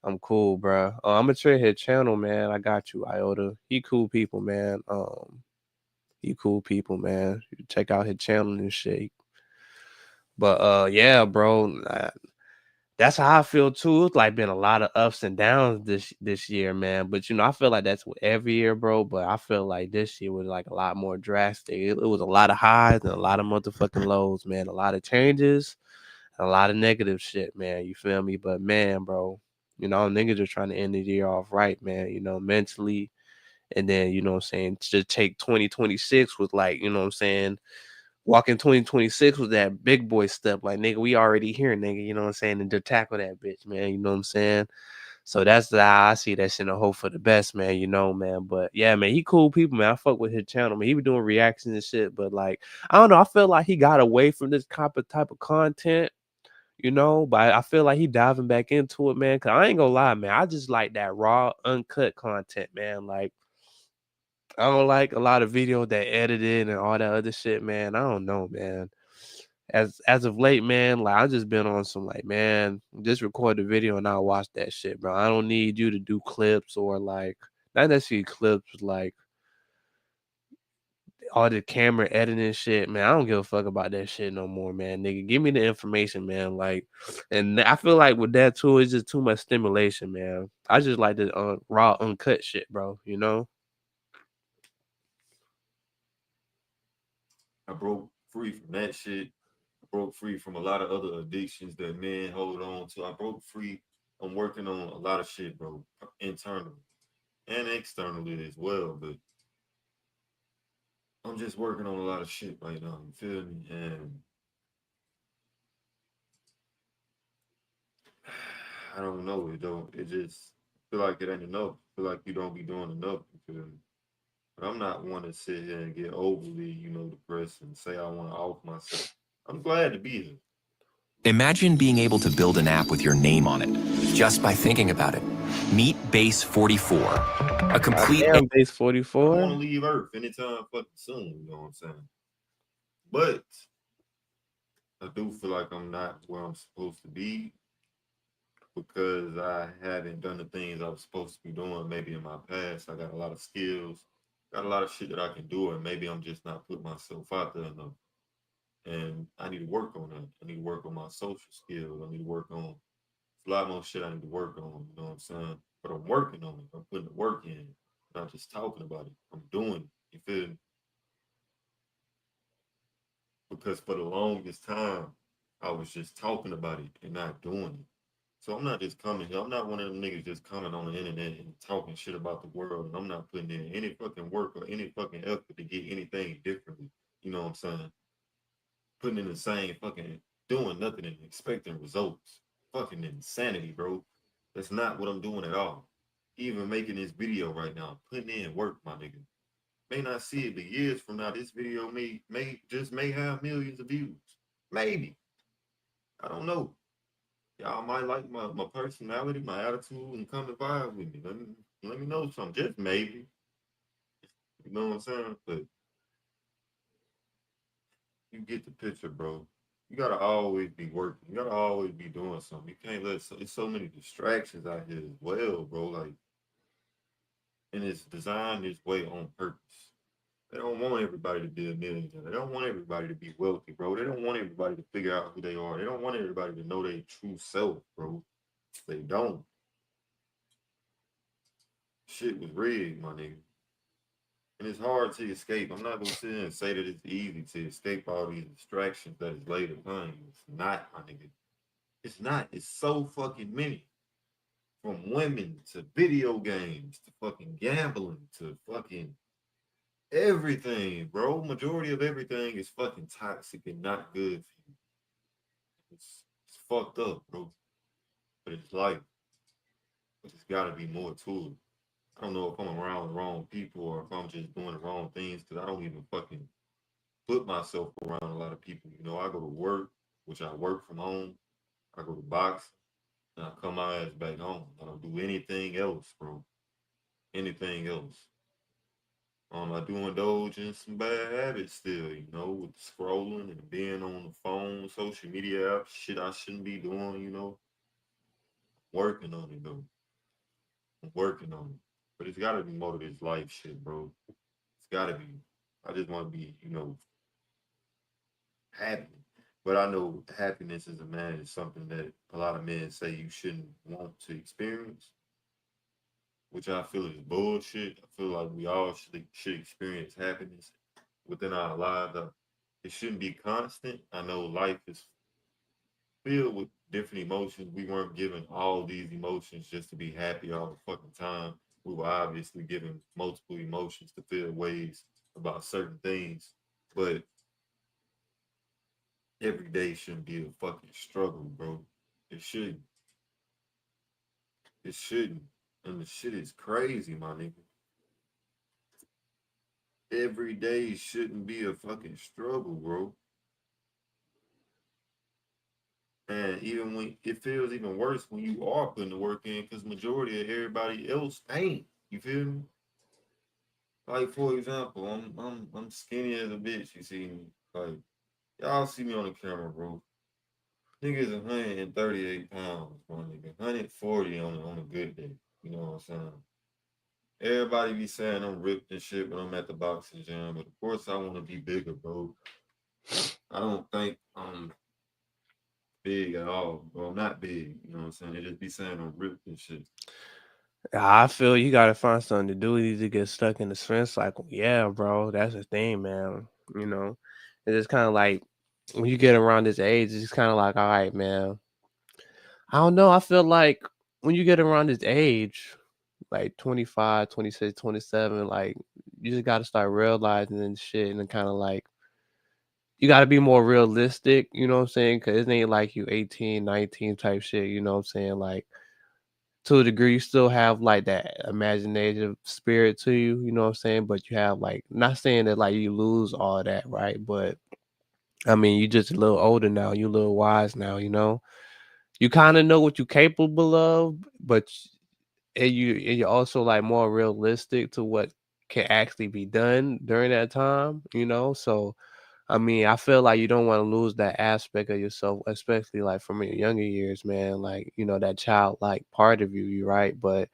Speaker 4: I'm cool, bro. I'm gonna check his channel, man. I got you, Iota. He cool people, man. He cool people, man. You check out his channel and shit. But yeah, bro. That's how I feel too. It's like been a lot of ups and downs this year, man. But I feel like that's every year, bro. But I feel like this year was like a lot more drastic. It was a lot of highs and a lot of motherfucking lows, man. A lot of changes, and a lot of negative shit, man. You feel me? But man, bro, niggas are trying to end the year off right, man. Mentally, and then what I'm saying, to take 2026 with like, what I'm saying, walking 2026 with that big boy step, like, nigga, we already here, nigga, you know what I'm saying, and to tackle that bitch, man, you know what I'm saying? So that's how I see that shit, and hope for the best, man, man. But yeah, man, he cool people, man. I fuck with his channel, man. He be doing reactions and shit, but like, I don't know, I feel like he got away from this type of content, but I feel like he diving back into it, man, because I ain't gonna lie, man, I just like that raw, uncut content, man. Like, I don't like a lot of video that edited and all that other shit, man. I don't know, man. As of late, man, like I just been on some like, man, just record the video and I'll watch that shit, bro. I don't need you to do clips or like not necessarily clips, like all the camera editing shit, man. I don't give a fuck about that shit no more, man. Nigga, give me the information, man. Like, and I feel like with that too, it's just too much stimulation, man. I just like the raw, uncut shit, bro.
Speaker 10: I broke free from that shit. I broke free from a lot of other addictions that men hold on to. I broke free. I'm working on a lot of shit, bro, internally and externally as well. But I'm just working on a lot of shit right now. You feel me? And I don't know. It just feel like it ain't enough. Feel like you don't be doing enough. You feel me? But I'm not one to sit here and get overly, depressed and say I want to off myself. I'm glad to be here.
Speaker 6: Imagine being able to build an app with your name on it just by thinking about it. Meet Base 44, a complete.
Speaker 4: Damn, Base
Speaker 10: I want
Speaker 4: 44.
Speaker 10: to leave Earth anytime fucking soon. You know what I'm saying? But I do feel like I'm not where I'm supposed to be because I haven't done the things I was supposed to be doing. Maybe in my past, I got a lot of skills, got a lot of shit that I can do, and maybe I'm just not putting myself out there enough. And I need to work on that. I need to work on my social skills. I need to work on a lot more shit I need to work on. You know what I'm saying? But I'm working on it. I'm putting the work in, not just talking about it. I'm doing it. You feel me? Because for the longest time, I was just talking about it and not doing it. So I'm not just coming here. I'm not one of them niggas just coming on the internet and talking shit about the world. And I'm not putting in any fucking work or any fucking effort to get anything differently. You know what I'm saying? Putting in the same fucking doing nothing and expecting results. Fucking insanity, bro. That's not what I'm doing at all. Even making this video right now, putting in work, my nigga. May not see it, but years from now, this video may have millions of views. Maybe. I don't know. Y'all might like my personality, my attitude, and come and vibe with me. Let me know something. Just maybe. You know what I'm saying? But you get the picture, bro. You gotta always be working. You gotta always be doing something. You can't let it's so many distractions out here as well, bro. Like, and it's designed this way on purpose. They don't want everybody to be a millionaire. They don't want everybody to be wealthy, bro. They don't want everybody to figure out who they are. They don't want everybody to know their true self, bro. They don't. Shit was rigged, my nigga. And it's hard to escape. I'm not gonna sit here and say that it's easy to escape all these distractions that is laid upon you. It's not, my nigga. It's not. It's so fucking many. From women to video games to fucking gambling to fucking everything, bro. Majority of everything is fucking toxic and not good for you. It's fucked up, bro. But it's life. But there's gotta be more to it. I don't know if I'm around the wrong people or if I'm just doing the wrong things because I don't even fucking put myself around a lot of people. I go to work, which I work from home. I go to box, and I come my ass back home. I don't do anything else, bro. Anything else. I do indulge in some bad habits still, with scrolling and being on the phone, social media apps, shit I shouldn't be doing, working on it though. I'm working on it. But it's gotta be more to this life shit, bro. It's gotta be. I just wanna be, happy. But I know happiness as a man is something that a lot of men say you shouldn't want to experience, which I feel is bullshit. I feel like we all should experience happiness within our lives. It shouldn't be constant. I know life is filled with different emotions. We weren't given all these emotions just to be happy all the fucking time. We were obviously given multiple emotions to feel ways about certain things, but every day shouldn't be a fucking struggle, bro. It shouldn't. It shouldn't. And the shit is crazy, my nigga. Every day shouldn't be a fucking struggle, bro. And even when it feels even worse when you are putting the work in, because majority of everybody else ain't. You feel me? Like for example, I'm skinny as a bitch. You see me? Like y'all see me on the camera, bro. Niggas 138 pounds, my nigga. 140 on a good day. You know what I'm saying? Everybody be saying I'm ripped and shit when I'm at the boxing gym, but of course I want to be bigger, bro. I don't think I'm big at all, bro. I'm not big, you know what I'm saying? They just be saying I'm ripped and shit.
Speaker 4: I feel you gotta find something to do. You need to get stuck in the strength cycle. Yeah, bro, that's the thing, man. You know, it's just kind of like when you get around this age, it's kind of like, all right, man. I don't know. I feel like when you get around this age, like 25, 26, 27, like you just gotta start realizing and shit, and kind of like you gotta be more realistic. You know what I'm saying? Because it ain't like you 18, 19 type shit. You know what I'm saying? Like to a degree, you still have like that imaginative spirit to you, you know what I'm saying? But you have like, not saying that like you lose all that, right? But I mean, you just a little older now, you a little wise now, you know? You kind of know what you're capable of, but you're also like more realistic to what can actually be done during that time, you know? So I mean, I feel like you don't want to lose that aspect of yourself, especially like from your younger years, man. Like, you know, that childlike part of you, you right? But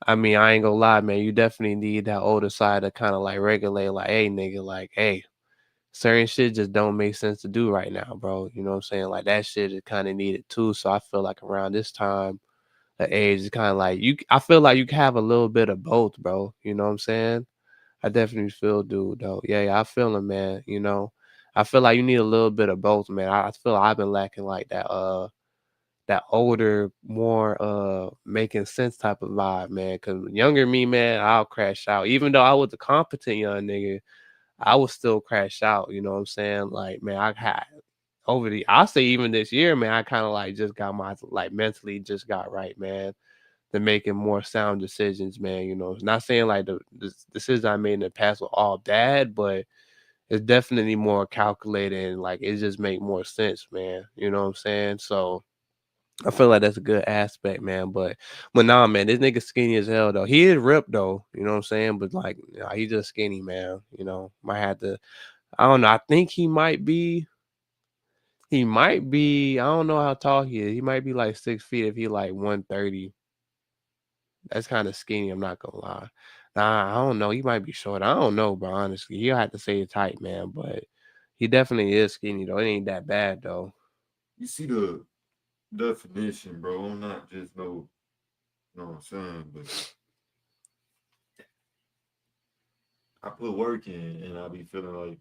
Speaker 4: I mean, I ain't gonna lie, man. You definitely need that older side to kind of like regulate, like, hey, nigga, like, hey, certain shit just don't make sense to do right now, bro. You know what I'm saying? Like that shit is kind of needed too. So I feel like around this time, the age is kind of like I feel like you can have a little bit of both, bro. You know what I'm saying? I definitely feel, dude, though. Yeah, I feel him, man. You know, I feel like you need a little bit of both, man. I feel like I've been lacking like that older, more making sense type of vibe, man. Cause younger me, man, I'll crash out. Even though I was a competent young nigga, I would still crash out. You know what I'm saying? Like, man, I had I'll say even this year, man, I kind of like just got my like mentally just got right, man. To making more sound decisions, man. You know, not saying like the decisions I made in the past were all bad, but it's definitely more calculated and like it just make more sense, man. You know what I'm saying? So I feel like that's a good aspect, man. But nah, man, this nigga skinny as hell though. He is ripped though, you know what I'm saying? But like, nah, he just skinny, man. You know, might have to. I don't know. I think he might be. He might be. I don't know how tall he is. He might be like 6 feet if he like 130. That's kind of skinny. I'm not gonna lie. Nah, I don't know. He might be short. I don't know, bro. Honestly, he'll have to say it tight, man. But he definitely is skinny though. It ain't that bad though.
Speaker 10: You see the definition, bro. I'm not just no, you know what I'm saying, but I put work in and I be feeling like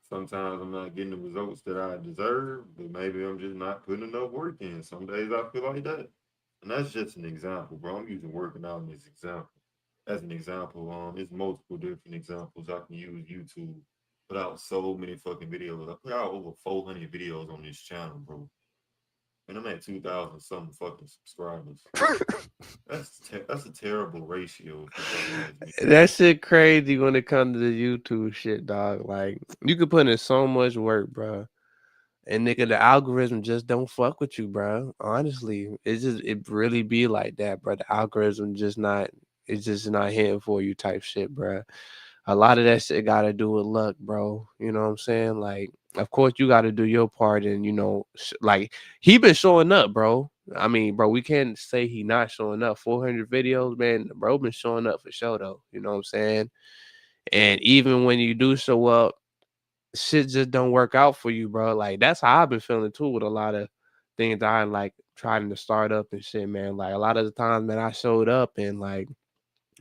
Speaker 10: sometimes I'm not getting the results that I deserve, but maybe I'm just not putting enough work in. Some days I feel like that. And that's just an example, bro. I'm using working out as example. As an example, there's multiple different examples I can use. YouTube put out so many fucking videos. I put out over 400 videos on this channel, bro. And I'm at 2,000 something fucking subscribers. That's a terrible ratio.
Speaker 4: That shit crazy when it comes to the YouTube shit, dog. Like you could put in so much work, bro. And nigga, the algorithm just don't fuck with you, bro. Honestly, it really be like that, bro. The algorithm it's just not hitting for you type shit, bro. A lot of that shit got to do with luck, bro. You know what I'm saying? Like, of course you got to do your part, and you know, like he been showing up, bro. I mean, bro, we can't say he not showing up. 400 videos, man, bro, been showing up for sure though. You know what I'm saying? And even when you do show up, shit just don't work out for you, bro. Like that's how I've been feeling too with a lot of things that I like trying to start up and shit, man. Like a lot of the times, man, I showed up and like,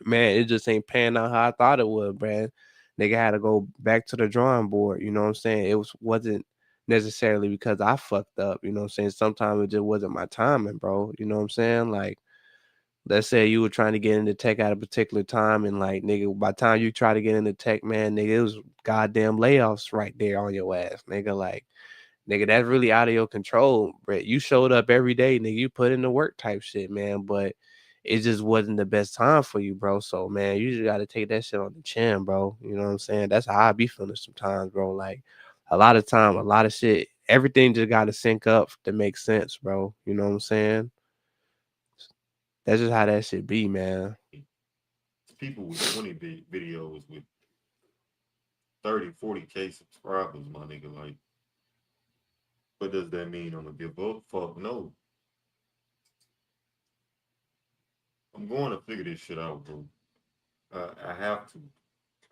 Speaker 4: man, it just ain't panning out how I thought it would, man. Nigga had to go back to the drawing board. You know what I'm saying? Wasn't necessarily because I fucked up. You know what I'm saying? Sometimes it just wasn't my timing, bro. You know what I'm saying? Like, let's say you were trying to get into tech at a particular time, and like, nigga, by the time you try to get into tech, man, nigga, it was goddamn layoffs right there on your ass, nigga. Like, nigga, that's really out of your control, Brett. You showed up every day, nigga. You put in the work type shit, man. But it just wasn't the best time for you, bro. So, man, you just got to take that shit on the chin, bro. You know what I'm saying? That's how I be feeling sometimes, bro. Like, a lot of time, a lot of shit, everything just got to sync up to make sense, bro. You know what I'm saying? That's just how that shit be, man.
Speaker 10: People with 20 videos with 30, 40K subscribers, my nigga. Like, what does that mean? I'm gonna give up? Fuck no. I'm going to figure this shit out, bro. I have to.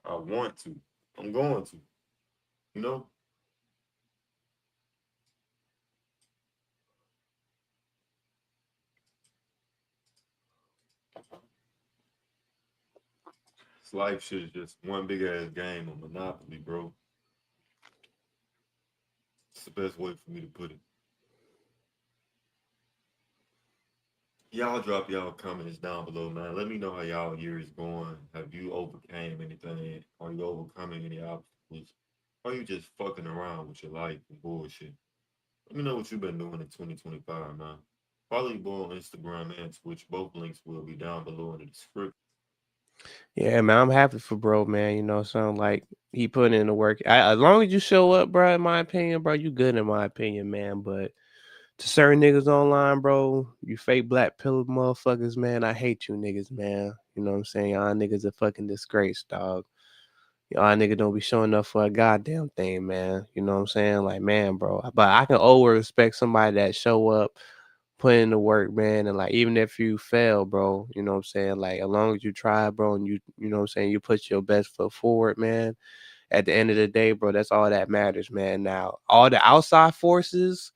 Speaker 10: I want to. I'm going to. You know? This life shit is just one big ass game of Monopoly, bro. It's the best way for me to put it. Y'all drop y'all comments down below, man. Let me know how y'all year is going. Have you overcame anything? Are you overcoming any obstacles? Are you just fucking around with your life and bullshit? Let me know what you've been doing in 2025, man. Follow your boy on Instagram and Twitch. Both links will be down below in the description.
Speaker 4: Yeah, man, I'm happy for bro, man. You know, sound like he put in the work. As long as you show up, bro, in my opinion, bro, you good in my opinion, man. But to certain niggas online, bro, you fake black pill motherfuckers, man, I hate you niggas, man. You know what I'm saying? Y'all niggas a fucking disgrace, dog. Y'all niggas don't be showing up for a goddamn thing, man. You know what I'm saying? Like, man, bro. But I can always respect somebody that show up, put in the work, man, and like even if you fail, bro, you know what I'm saying? Like as long as you try, bro, and you know what I'm saying, you put your best foot forward, man. At the end of the day, bro, that's all that matters, man. Now, all the outside forces,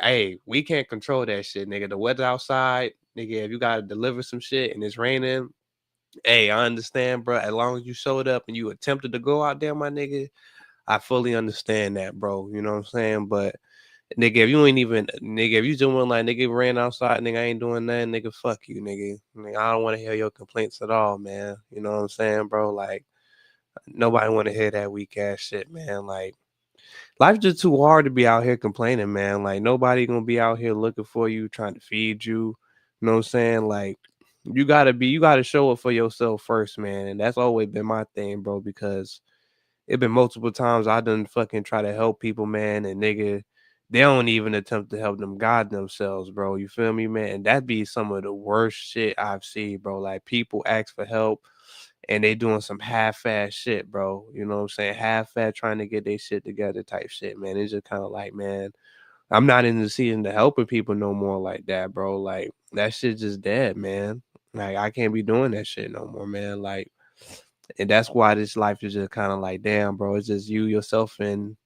Speaker 4: hey, we can't control that shit, nigga. The weather outside, nigga, if you gotta deliver some shit and it's raining, hey, I understand, bro. As long as you showed up and you attempted to go out there, my nigga, I fully understand that, bro. You know what I'm saying? But nigga, if you ain't even, nigga, if you doing like, nigga, ran outside, nigga, I ain't doing nothing, nigga, fuck you, nigga. I don't want to hear your complaints at all, man. You know what I'm saying, bro? Like, nobody want to hear that weak ass shit, man. Like, life's just too hard to be out here complaining, man. Like, nobody gonna be out here looking for you, trying to feed you. You know what I'm saying? Like, you gotta show up for yourself first, man. And that's always been my thing, bro, because it been multiple times I done fucking try to help people, man, and nigga, they don't even attempt to help them guide themselves, bro. You feel me, man? And that be some of the worst shit I've seen, bro. Like people ask for help and they doing some half-ass shit, bro. You know what I'm saying? Half-ass trying to get their shit together type shit, man. It's just kind of like, man, I'm not in the season to helping people no more like that, bro. Like that shit just dead, man. Like I can't be doing that shit no more, man. Like, and that's why this life is just kind of like, damn, bro. It's just you, yourself, and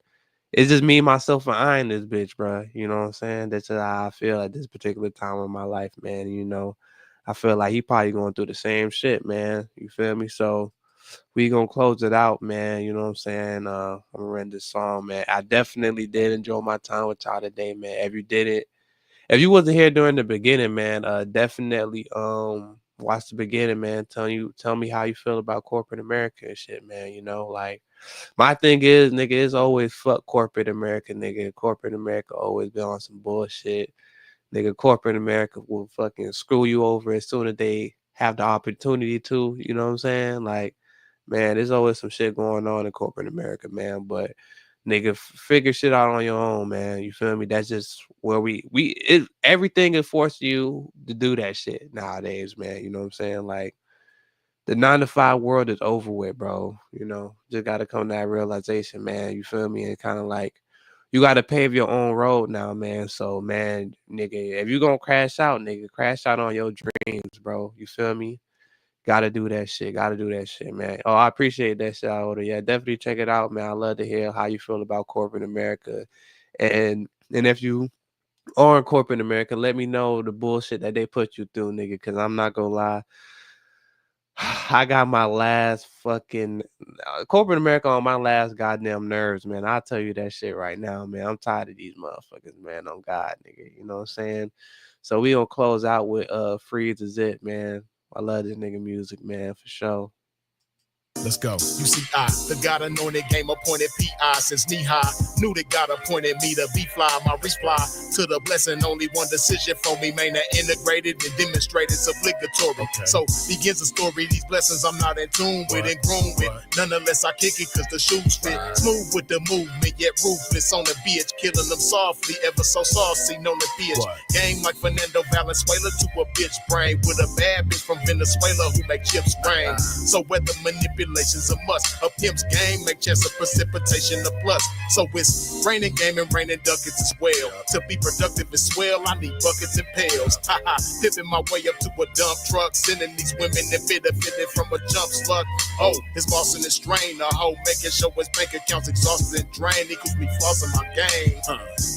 Speaker 4: it's just me, myself, and I in this bitch, bro. You know what I'm saying? That's just how I feel at this particular time in my life, man. You know, I feel like he probably going through the same shit, man. You feel me? So we gonna close it out, man. You know what I'm saying? I'm gonna run this song, man. I definitely did enjoy my time with y'all today, man. If you wasn't here during the beginning, man, definitely watch the beginning, man. Tell me how you feel about corporate America and shit, man. You know, like my thing is, nigga, it's always fuck corporate America, nigga. Corporate America always been on some bullshit. Nigga, corporate America will fucking screw you over as soon as they have the opportunity to, you know what I'm saying? Like, man, there's always some shit going on in corporate America, man. But nigga, figure shit out on your own, man. You feel me? That's just where everything is forcing you to do that shit nowadays, man. You know what I'm saying? Like the 9 to 5 world is over with, bro. You know, just gotta come to that realization, man. You feel me? And kind of like you gotta pave your own road now, man. So, man, nigga, if you gonna crash out, nigga, crash out on your dreams, bro. You feel me? Gotta do that shit. Gotta do that shit, man. Oh, I appreciate that shit, Oda. Yeah, definitely check it out, man. I love to hear how you feel about corporate America. And if you are in corporate America, let me know the bullshit that they put you through, nigga. Cause I'm not gonna lie. I got my last fucking corporate America on my last goddamn nerves, man. I'll tell you that shit right now, man. I'm tired of these motherfuckers, man. On God, nigga. You know what I'm saying? So we gonna close out with Freeze Is It, man. I love this nigga music, man, for sure.
Speaker 11: Let's go. You see, the God anointed game appointed PI since knee high. Knew that God appointed me to be fly. My reply to the blessing, only one decision for me, man, that integrated and demonstrated it's obligatory. Okay. So begins the story. These blessings I'm not in tune with and groomed with. Nonetheless, I kick it because the shoes fit. Smooth with the movement, yet ruthless on the bitch. Killing them softly, ever so saucy on the bitch. Game like Fernando Valenzuela to a bitch brain. With a bad bitch from Venezuela who make chips rain. So whether manipulation's a must, a pimp's game make chance of precipitation a plus. So it's raining game and raining ducats as well. To be productive and swell, I need buckets and pails. Haha, pipping my way up to a dump truck, sending these women and benefiting from a jump slut. Oh, his boss and his strain, a hoe making sure his bank accounts exhausted and drained. Equals me flossing my game.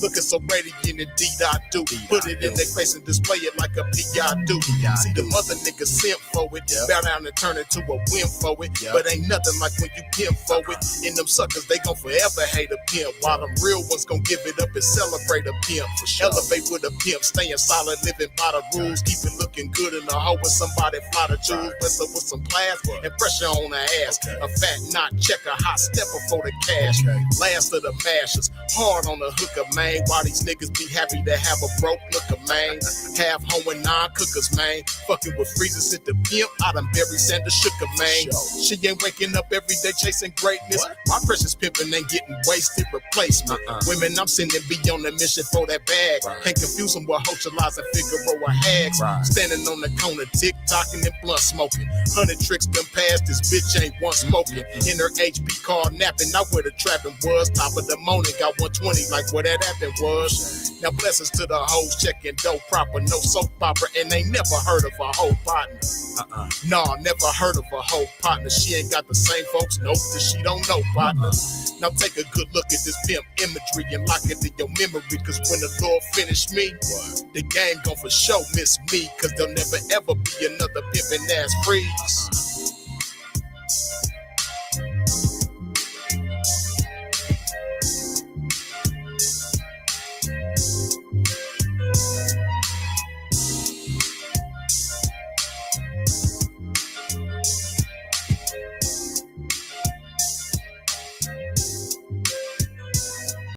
Speaker 11: Looking so radiant, indeed I do. Put it in their face and display it like a P.I. do. See the mother niggas simp for it, bow down and turn it to a win for it. But ain't nothing like when you pimp for it. And them suckers, they gon' forever hate a pimp. While them real ones gon' give it up and celebrate a pimp. Elevate with a pimp, staying solid, living by the rules. Keep it looking good in the hoe with somebody fly to choose. Bless her with some class and pressure on her ass. A fat knot checker, hot stepper for the cash. Last of the mashers, hard on the hooker, man. Why these niggas be happy to have a broke looker, man? Half home and non-cookers, man. Fucking with freezers at the pimp, I done Barry Sanders shooker, man. She ain't waking up every day chasing greatness. My precious pimpin' ain't getting wasted, replacement. Women I'm sending be on a mission for that bag. Can't confuse them with Hochelaars and Figueroa hags. Standing on the corner, tick-tocking and blunt smoking. 100 tricks done past, this bitch ain't one smoking. In her HP car napping, not where the trapping was. Top of the morning, got 120 like where that happened was. Now blessings to the hoes checking dough proper, no soap opera, and they never heard of a hoe partner. Nah, never heard of a hoe partner. She ain't got the same folks, nope, that she don't know partner. Now take a good look at this pimp imagery and lock it in your memory, cause when the Lord finish me, the game gon' for sure miss me, cause there'll never ever be another pimpin' ass freeze.